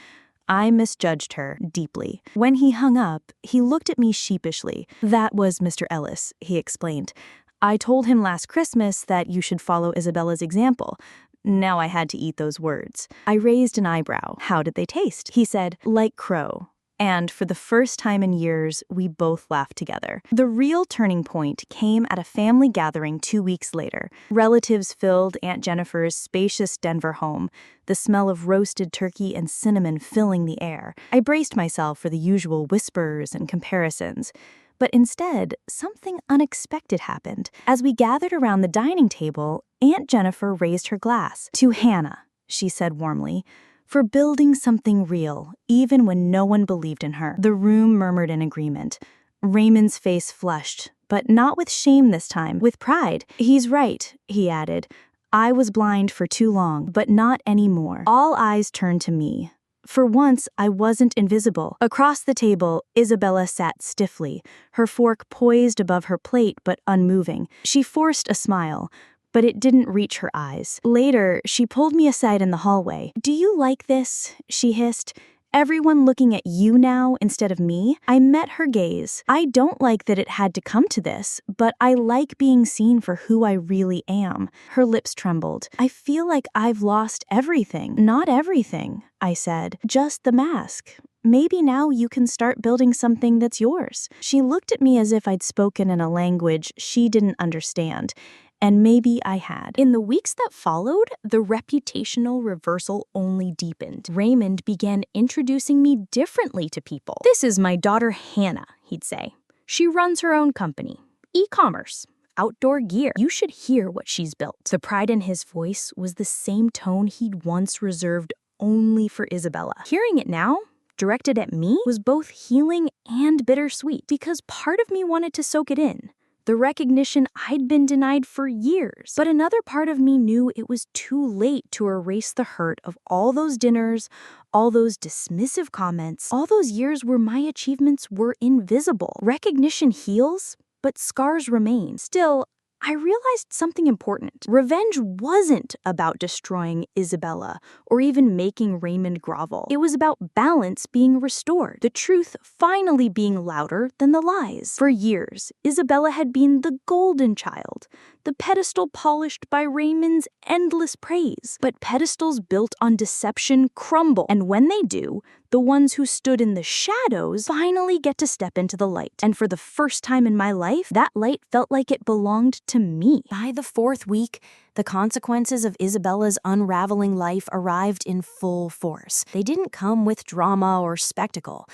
I misjudged her deeply." When he hung up, he looked at me sheepishly. "That was Mr. Ellis," he explained. "I told him last Christmas that you should follow Isabella's example." Now I had to eat those words. I raised an eyebrow. "How did they taste?" He said, "Like crow." And for the first time in years, we both laughed together. The real turning point came at a family gathering 2 weeks later. Relatives filled Aunt Jennifer's spacious Denver home, the smell of roasted turkey and cinnamon filling the air. I braced myself for the usual whispers and comparisons. But instead, something unexpected happened. As we gathered around the dining table, Aunt Jennifer raised her glass. "To Hannah," she said warmly, "for building something real, even when no one believed in her." The room murmured in agreement. Raymond's face flushed, but not with shame this time, with pride. "He's right," he added. "I was blind for too long, but not anymore." All eyes turned to me. For once, I wasn't invisible. Across the table, Isabella sat stiffly, her fork poised above her plate but unmoving. She forced a smile, but it didn't reach her eyes. Later, she pulled me aside in the hallway. "Do you like this?" she hissed. "Everyone looking at you now instead of me?" I met her gaze. "I don't like that it had to come to this, but I like being seen for who I really am." Her lips trembled. "I feel like I've lost everything." "Not everything," I said. "Just the mask. Maybe now you can start building something that's yours." She looked at me as if I'd spoken in a language she didn't understand. And maybe I had. In the weeks that followed, the reputational reversal only deepened. Raymond began introducing me differently to people. "This is my daughter Hannah," he'd say. "She runs her own company. E-commerce. Outdoor gear. You should hear what she's built." The pride in his voice was the same tone he'd once reserved only for Isabella. Hearing it now, directed at me, was both healing and bittersweet, because part of me wanted to soak it in. The recognition I'd been denied for years. But another part of me knew it was too late to erase the hurt of all those dinners, all those dismissive comments, all those years where my achievements were invisible. Recognition heals, but scars remain. Still, I realized something important. Revenge wasn't about destroying Isabella or even making Raymond grovel. It was about balance being restored, the truth finally being louder than the lies. For years, Isabella had been the golden child, the pedestal polished by Raymond's endless praise. But pedestals built on deception crumble, and when they do, the ones who stood in the shadows finally get to step into the light. And for the first time in my life, that light felt like it belonged to me. By the 4th week, the consequences of Isabella's unraveling life arrived in full force. They didn't come with drama or spectacle.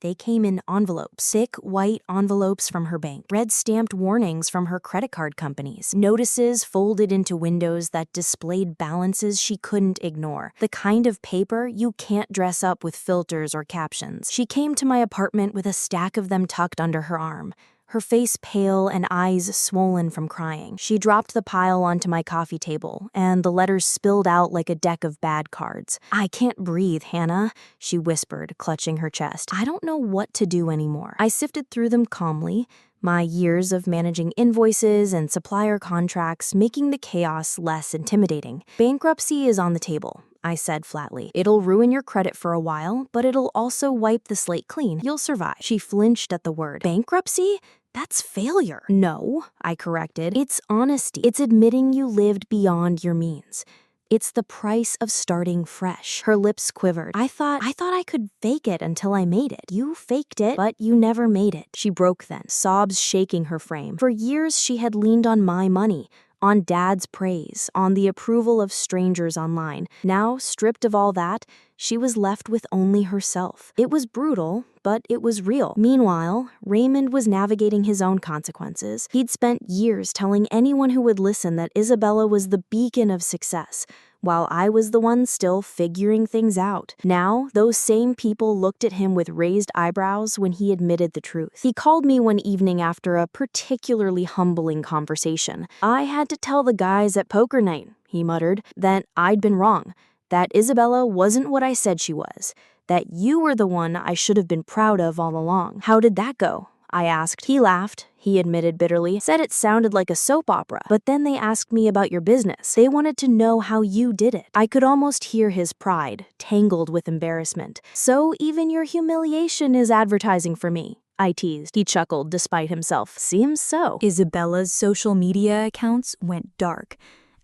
They came in envelopes, thick white envelopes from her bank, red-stamped warnings from her credit card companies, notices folded into windows that displayed balances she couldn't ignore, the kind of paper you can't dress up with filters or captions. She came to my apartment with a stack of them tucked under her arm, her face pale and eyes swollen from crying. She dropped the pile onto my coffee table, and the letters spilled out like a deck of bad cards. "I can't breathe, Hannah," she whispered, clutching her chest. "I don't know what to do anymore." I sifted through them calmly, my years of managing invoices and supplier contracts making the chaos less intimidating. "Bankruptcy is on the table," I said flatly. "It'll ruin your credit for a while, but it'll also wipe the slate clean. You'll survive." She flinched at the word. "Bankruptcy? That's failure." "No," I corrected. "It's honesty. It's admitting you lived beyond your means. It's the price of starting fresh." Her lips quivered. I thought I could fake it until I made it." "You faked it, but you never made it." She broke then, sobs shaking her frame. For years she had leaned on my money, on Dad's praise, on the approval of strangers online. Now, stripped of all that, she was left with only herself. It was brutal, but it was real. Meanwhile, Raymond was navigating his own consequences. He'd spent years telling anyone who would listen that Isabella was the beacon of success, while I was the one still figuring things out. Now, those same people looked at him with raised eyebrows when he admitted the truth. He called me one evening after a particularly humbling conversation. "I had to tell the guys at poker night," he muttered, "that I'd been wrong, that Isabella wasn't what I said she was, that you were the one I should have been proud of all along." "How did that go?" I asked. He laughed, he admitted bitterly, said it sounded like a soap opera. "But then they asked me about your business. They wanted to know how you did it." I could almost hear his pride, tangled with embarrassment. "So even your humiliation is advertising for me," I teased. He chuckled despite himself. "Seems so." Isabella's social media accounts went dark.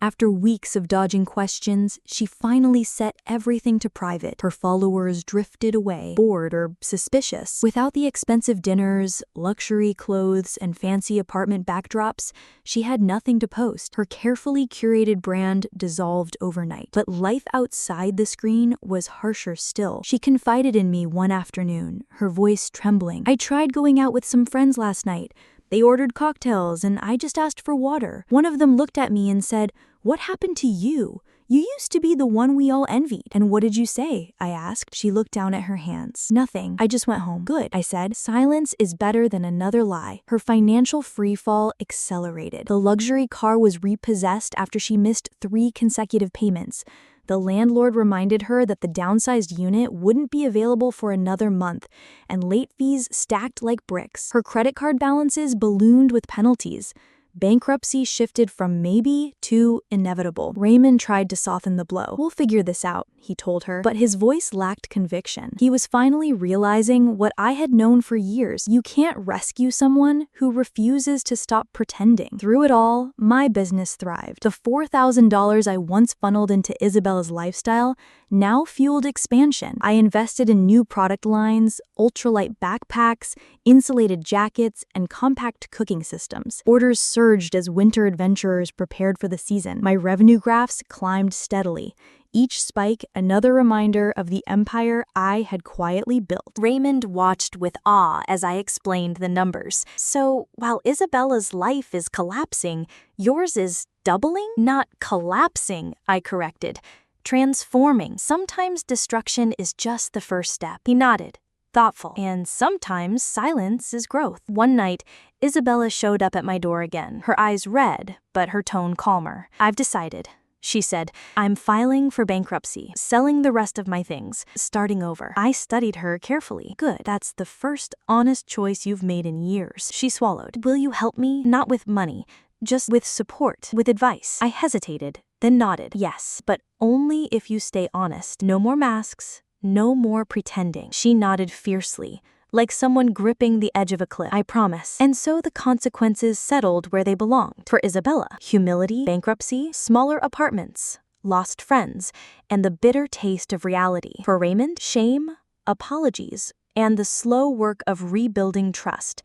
After weeks of dodging questions, she finally set everything to private. Her followers drifted away, bored or suspicious. Without the expensive dinners, luxury clothes, and fancy apartment backdrops, she had nothing to post. Her carefully curated brand dissolved overnight. But life outside the screen was harsher still. She confided in me one afternoon, her voice trembling. "I tried going out with some friends last night. They ordered cocktails and I just asked for water. One of them looked at me and said, 'What happened to you? You used to be the one we all envied.' 'And what did you say?' I asked. She looked down at her hands. 'Nothing. I just went home.' 'Good,' I said. Silence is better than another lie." Her financial freefall accelerated. The luxury car was repossessed after she missed 3 consecutive payments. The landlord reminded her that the downsized unit wouldn't be available for another month, and late fees stacked like bricks. Her credit card balances ballooned with penalties. Bankruptcy shifted from maybe to inevitable. Raymond tried to soften the blow. "We'll figure this out," he told her, but his voice lacked conviction. He was finally realizing what I had known for years. You can't rescue someone who refuses to stop pretending. Through it all, my business thrived. The $4,000 I once funneled into Isabella's lifestyle now fueled expansion. I invested in new product lines, ultralight backpacks, insulated jackets, and compact cooking systems. Orders surged as winter adventurers prepared for the season. My revenue graphs climbed steadily, each spike another reminder of the empire I had quietly built. Raymond watched with awe as I explained the numbers. "So, while Isabella's life is collapsing, yours is doubling?" "Not collapsing," I corrected. "Transforming. Sometimes destruction is just the first step." He nodded, thoughtful. "And sometimes silence is growth." One night, Isabella showed up at my door again, her eyes red, but her tone calmer. "I've decided," she said. "I'm filing for bankruptcy, selling the rest of my things, starting over." I studied her carefully. "Good. That's the first honest choice you've made in years." She swallowed. "Will you help me? Not with money, just with support, with advice." I hesitated, then nodded. "Yes, but only if you stay honest. No more masks, no more pretending." She nodded fiercely, like someone gripping the edge of a cliff. "I promise." And so the consequences settled where they belonged. For Isabella, humility, bankruptcy, smaller apartments, lost friends, and the bitter taste of reality. For Raymond, shame, apologies, and the slow work of rebuilding trust.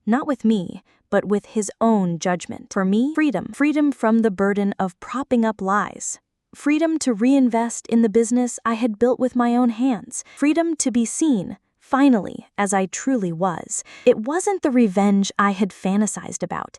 Not with me, but with his own judgment. For me, freedom. Freedom from the burden of propping up lies. Freedom to reinvest in the business I had built with my own hands. Freedom to be seen, finally, as I truly was. It wasn't the revenge I had fantasized about.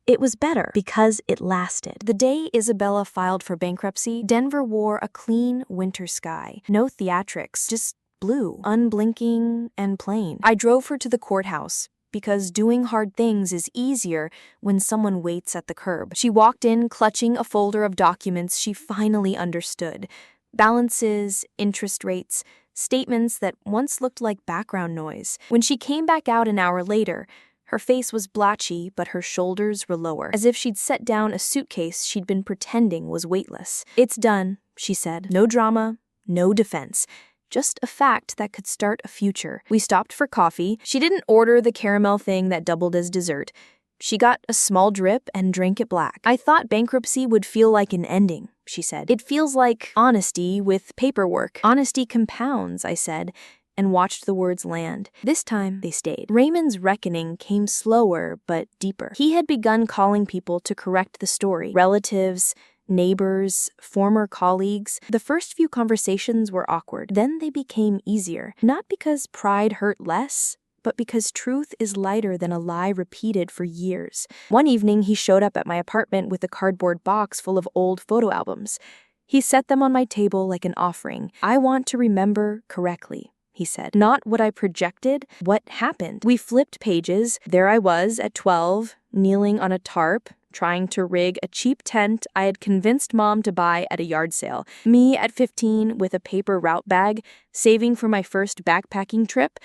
It was better because it lasted. The day Isabella filed for bankruptcy, Denver wore a clean winter sky. No theatrics, just blue, unblinking and plain. I drove her to the courthouse, because doing hard things is easier when someone waits at the curb. She walked in clutching a folder of documents she finally understood. Balances, interest rates, statements that once looked like background noise. When she came back out an hour later, her face was blotchy, but her shoulders were lower, as if she'd set down a suitcase she'd been pretending was weightless. "It's done," she said. "No drama, no defense. Just a fact that could start a future." We stopped for coffee. She didn't order the caramel thing that doubled as dessert. She got a small drip and drank it black. "I thought bankruptcy would feel like an ending," she said. "It feels like honesty with paperwork." "Honesty compounds," I said, and watched the words land. This time, they stayed. Raymond's reckoning came slower but deeper. He had begun calling people to correct the story. Relatives, neighbors, former colleagues. The first few conversations were awkward. Then they became easier. Not because pride hurt less, but because truth is lighter than a lie repeated for years. One evening, he showed up at my apartment with a cardboard box full of old photo albums. He set them on my table like an offering. "I want to remember correctly," he said. "Not what I projected, what happened." We flipped pages. There I was at 12, kneeling on a tarp, trying to rig a cheap tent I had convinced Mom to buy at a yard sale. Me at 15 with a paper route bag, saving for my first backpacking trip.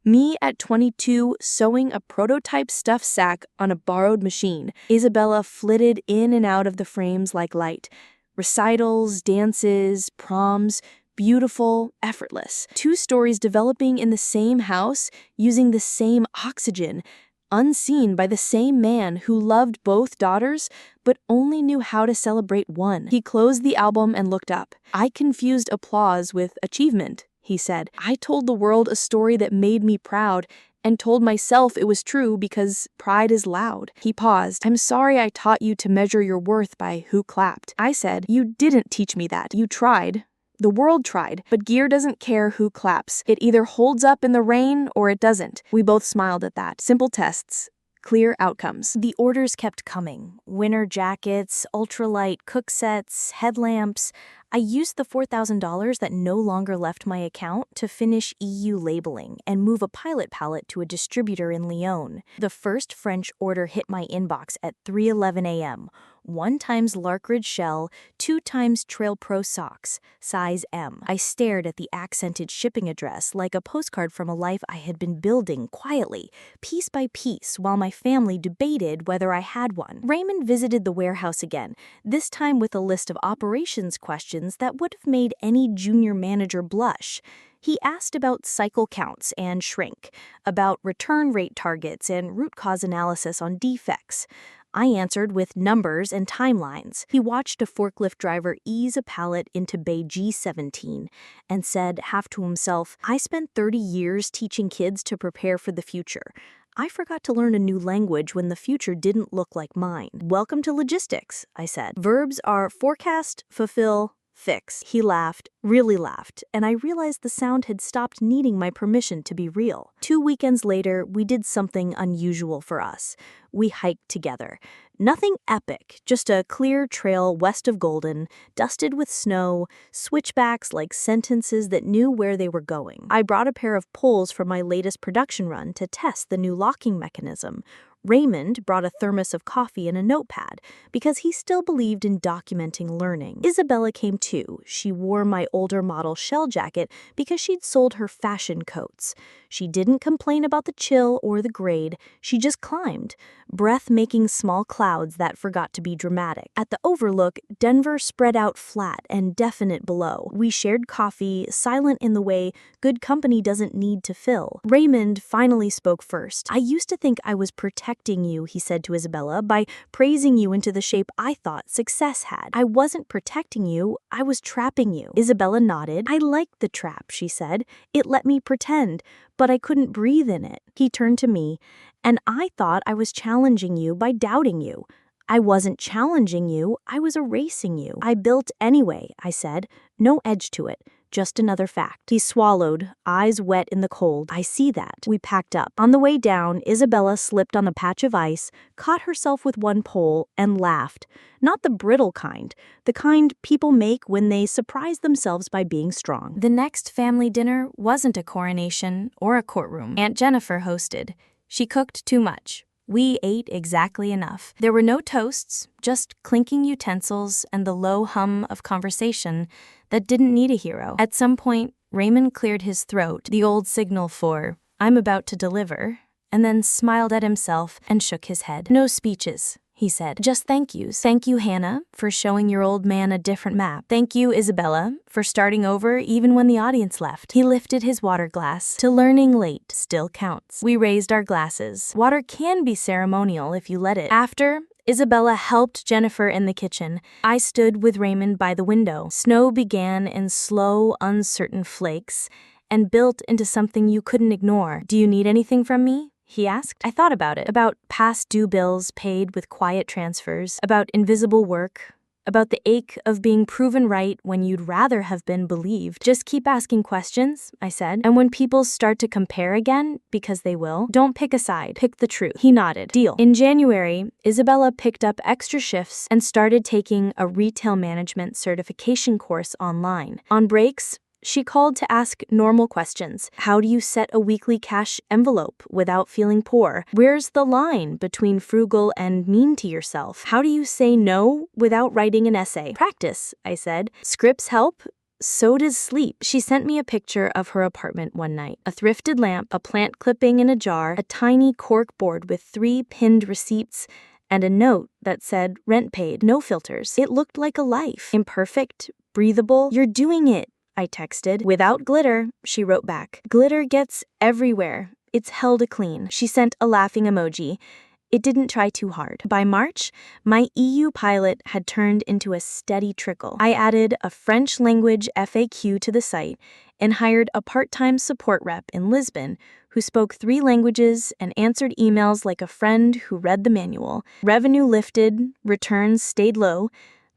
Me at 22 sewing a prototype stuffed sack on a borrowed machine. Isabella flitted in and out of the frames like light. Recitals, dances, proms, beautiful, effortless. 2 stories developing in the same house, using the same oxygen. unseen by the same man who loved both daughters but only knew how to celebrate one. He closed the album and looked up. "I confused applause with achievement," he said. "I told the world a story that made me proud, and told myself it was true because pride is loud." He paused. "I'm sorry I taught you to measure your worth by who clapped." I said, "You didn't teach me that. You tried. The world tried, but gear doesn't care who claps. It either holds up in the rain or it doesn't." We both smiled at that. Simple tests, clear outcomes. The orders kept coming. Winter jackets, ultralight cook sets, headlamps. I used the $4,000 that no longer left my account to finish EU labeling and move a pilot pallet to a distributor in Lyon. The first French order hit my inbox at 3:11 a.m. 1 times Larkridge shell, 2 times Trail Pro socks, size M. I stared at the accented shipping address like a postcard from a life I had been building quietly, piece by piece, while my family debated whether I had one. Raymond visited the warehouse again, this time with a list of operations questions that would have made any junior manager blush. He asked about cycle counts and shrink, about return rate targets and root cause analysis on defects. I answered with numbers and timelines. He watched a forklift driver ease a pallet into bay G17 and said, half to himself, "I spent 30 years teaching kids to prepare for the future. I forgot to learn a new language when the future didn't look like mine." "Welcome to logistics," I said. "Verbs are forecast, fulfill, fix." He laughed, really laughed, and I realized the sound had stopped needing my permission to be real. 2 weekends later, we did something unusual for us. We hiked together. Nothing epic, just a clear trail west of Golden, dusted with snow, switchbacks like sentences that knew where they were going. I brought a pair of poles from my latest production run to test the new locking mechanism. Raymond brought a thermos of coffee and a notepad because he still believed in documenting learning. Isabella came too. She wore my older model shell jacket because she'd sold her fashion coats. She didn't complain about the chill or the grade. She just climbed, breath-making small clouds that forgot to be dramatic. At the overlook, Denver spread out flat and definite below. We shared coffee, silent in the way good company doesn't need to fill. Raymond finally spoke first. "I used to think I was protecting you," he said to Isabella, "by praising you into the shape I thought success had. I wasn't protecting you, I was trapping you." Isabella nodded. "I liked the trap," she said. "It let me pretend, but I couldn't breathe in it." He turned to me, "And I thought I was challenging you by doubting you. I wasn't challenging you, I was erasing you." "I built anyway," I said. "No edge to it. Just another fact." He swallowed, eyes wet in the cold. "I see that." We packed up. On the way down, Isabella slipped on a patch of ice, caught herself with one pole, and laughed. Not the brittle kind, the kind people make when they surprise themselves by being strong. The next family dinner wasn't a coronation or a courtroom. Aunt Jennifer hosted. She cooked too much. We ate exactly enough. There were no toasts, just clinking utensils and the low hum of conversation that didn't need a hero. At some point, Raymond cleared his throat, the old signal for, "I'm about to deliver," and then smiled at himself and shook his head. "No speeches," he said. "Just thank yous. Thank you, Hannah, for showing your old man a different map. Thank you, Isabella, for starting over even when the audience left." He lifted his water glass. "To learning late still counts." We raised our glasses. Water can be ceremonial if you let it. After, Isabella helped Jennifer in the kitchen. I stood with Raymond by the window. Snow began in slow, uncertain flakes and built into something you couldn't ignore. "Do you need anything from me?" he asked. I thought about it. About past due bills paid with quiet transfers, about invisible work, about the ache of being proven right when you'd rather have been believed. "Just keep asking questions," I said. "And when people start to compare again, because they will, don't pick a side, pick the truth." He nodded. "Deal." In January, Isabella picked up extra shifts and started taking a retail management certification course online. On breaks, she called to ask normal questions. How do you set a weekly cash envelope without feeling poor? Where's the line between frugal and mean to yourself? How do you say no without writing an essay? "Practice," I said. "Scripts help. So does sleep." She sent me a picture of her apartment one night. A thrifted lamp, a plant clipping in a jar, a tiny cork board with 3 pinned receipts, and a note that said rent paid, no filters. It looked like a life. Imperfect, breathable. "You're doing it," I texted. "Without glitter," she wrote back. "Glitter gets everywhere. It's hella clean. She sent a laughing emoji. It didn't try too hard. By March, my EU pilot had turned into a steady trickle. I added a French language FAQ to the site and hired a part-time support rep in Lisbon who spoke 3 languages and answered emails like a friend who read the manual. Revenue lifted, returns stayed low.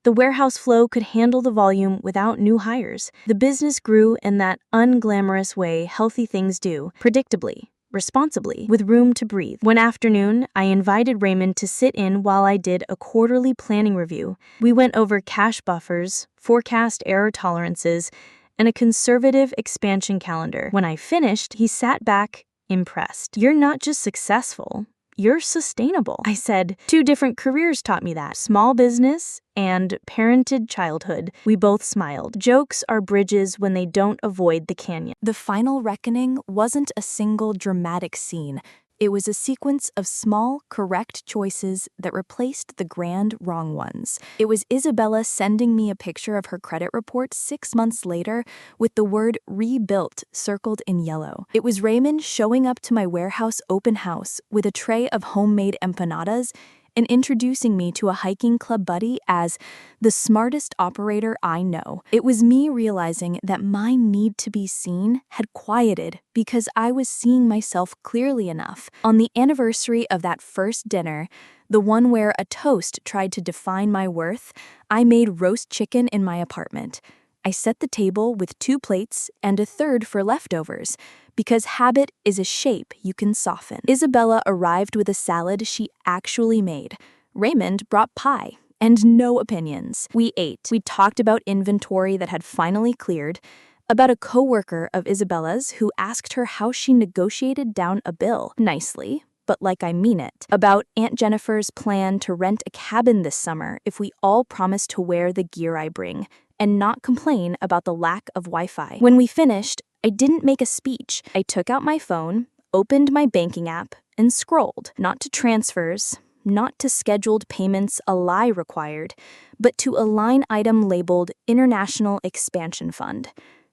The warehouse flow could handle the volume without new hires. The business grew in that unglamorous way healthy things do, predictably, responsibly, with room to breathe. One afternoon, I invited Raymond to sit in while I did a quarterly planning review. We went over cash buffers, forecast error tolerances, and a conservative expansion calendar. When I finished, he sat back, impressed. "You're not just successful, you're sustainable." I said, 2 different careers taught me that. Small business and parented childhood. We both smiled. Jokes are bridges when they don't avoid the canyon. The final reckoning wasn't a single dramatic scene. It was a sequence of small, correct choices that replaced the grand wrong ones. It was Isabella sending me a picture of her credit report 6 months later with the word rebuilt circled in yellow. It was Raymond showing up to my warehouse open house with a tray of homemade empanadas and introducing me to a hiking club buddy as the smartest operator I know. It was me realizing that my need to be seen had quieted because I was seeing myself clearly enough. On the anniversary of that first dinner, the one where a toast tried to define my worth, I made roast chicken in my apartment. I set the table with 2 plates and a third for leftovers, because habit is a shape you can soften. Isabella arrived with a salad she actually made. Raymond brought pie, and no opinions. We ate. We talked about inventory that had finally cleared, about a coworker of Isabella's who asked her how she negotiated down a bill, nicely, but like I mean it, about Aunt Jennifer's plan to rent a cabin this summer if we all promise to wear the gear I bring, and not complain about the lack of Wi-Fi. When we finished, I didn't make a speech. I took out my phone, opened my banking app, and scrolled. Not to transfers, not to scheduled payments a lie required, but to a line item labeled International Expansion Fund.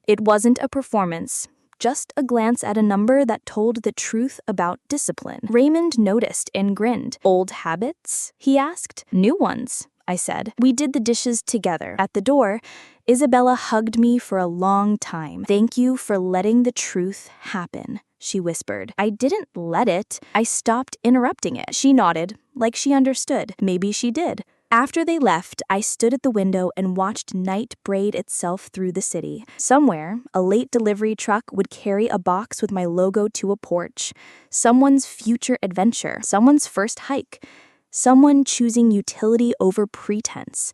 It wasn't a performance, just a glance at a number that told the truth about discipline. Raymond noticed and grinned. "Old habits?" he asked. "New ones," I said. We did the dishes together. At the door, Isabella hugged me for a long time. "Thank you for letting the truth happen," she whispered. "I didn't let it. I stopped interrupting it." She nodded, like she understood. Maybe she did. After they left, I stood at the window and watched night braid itself through the city. Somewhere, a late delivery truck would carry a box with my logo to a porch. Someone's future adventure. Someone's first hike. Someone choosing utility over pretense.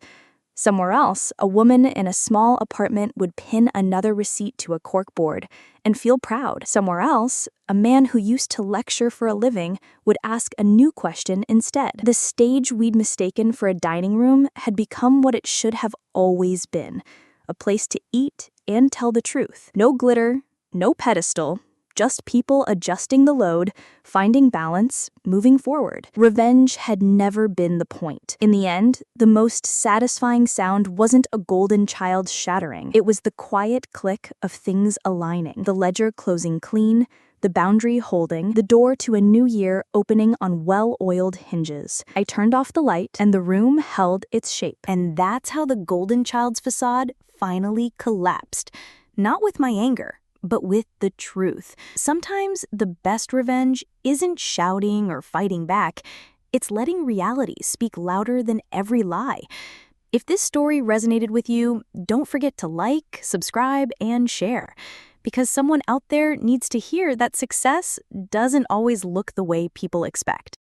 Somewhere else, a woman in a small apartment would pin another receipt to a corkboard and feel proud. Somewhere else, a man who used to lecture for a living would ask a new question instead. The stage we'd mistaken for a dining room had become what it should have always been, a place to eat and tell the truth. No glitter, no pedestal, just people adjusting the load, finding balance, moving forward. Revenge had never been the point. In the end, the most satisfying sound wasn't a golden child shattering. It was the quiet click of things aligning, the ledger closing clean, the boundary holding, the door to a new year opening on well-oiled hinges. I turned off the light, and the room held its shape. And that's how the golden child's facade finally collapsed. Not with my anger, but with the truth. Sometimes the best revenge isn't shouting or fighting back. It's letting reality speak louder than every lie. If this story resonated with you, don't forget to like, subscribe, and share. Because someone out there needs to hear that success doesn't always look the way people expect.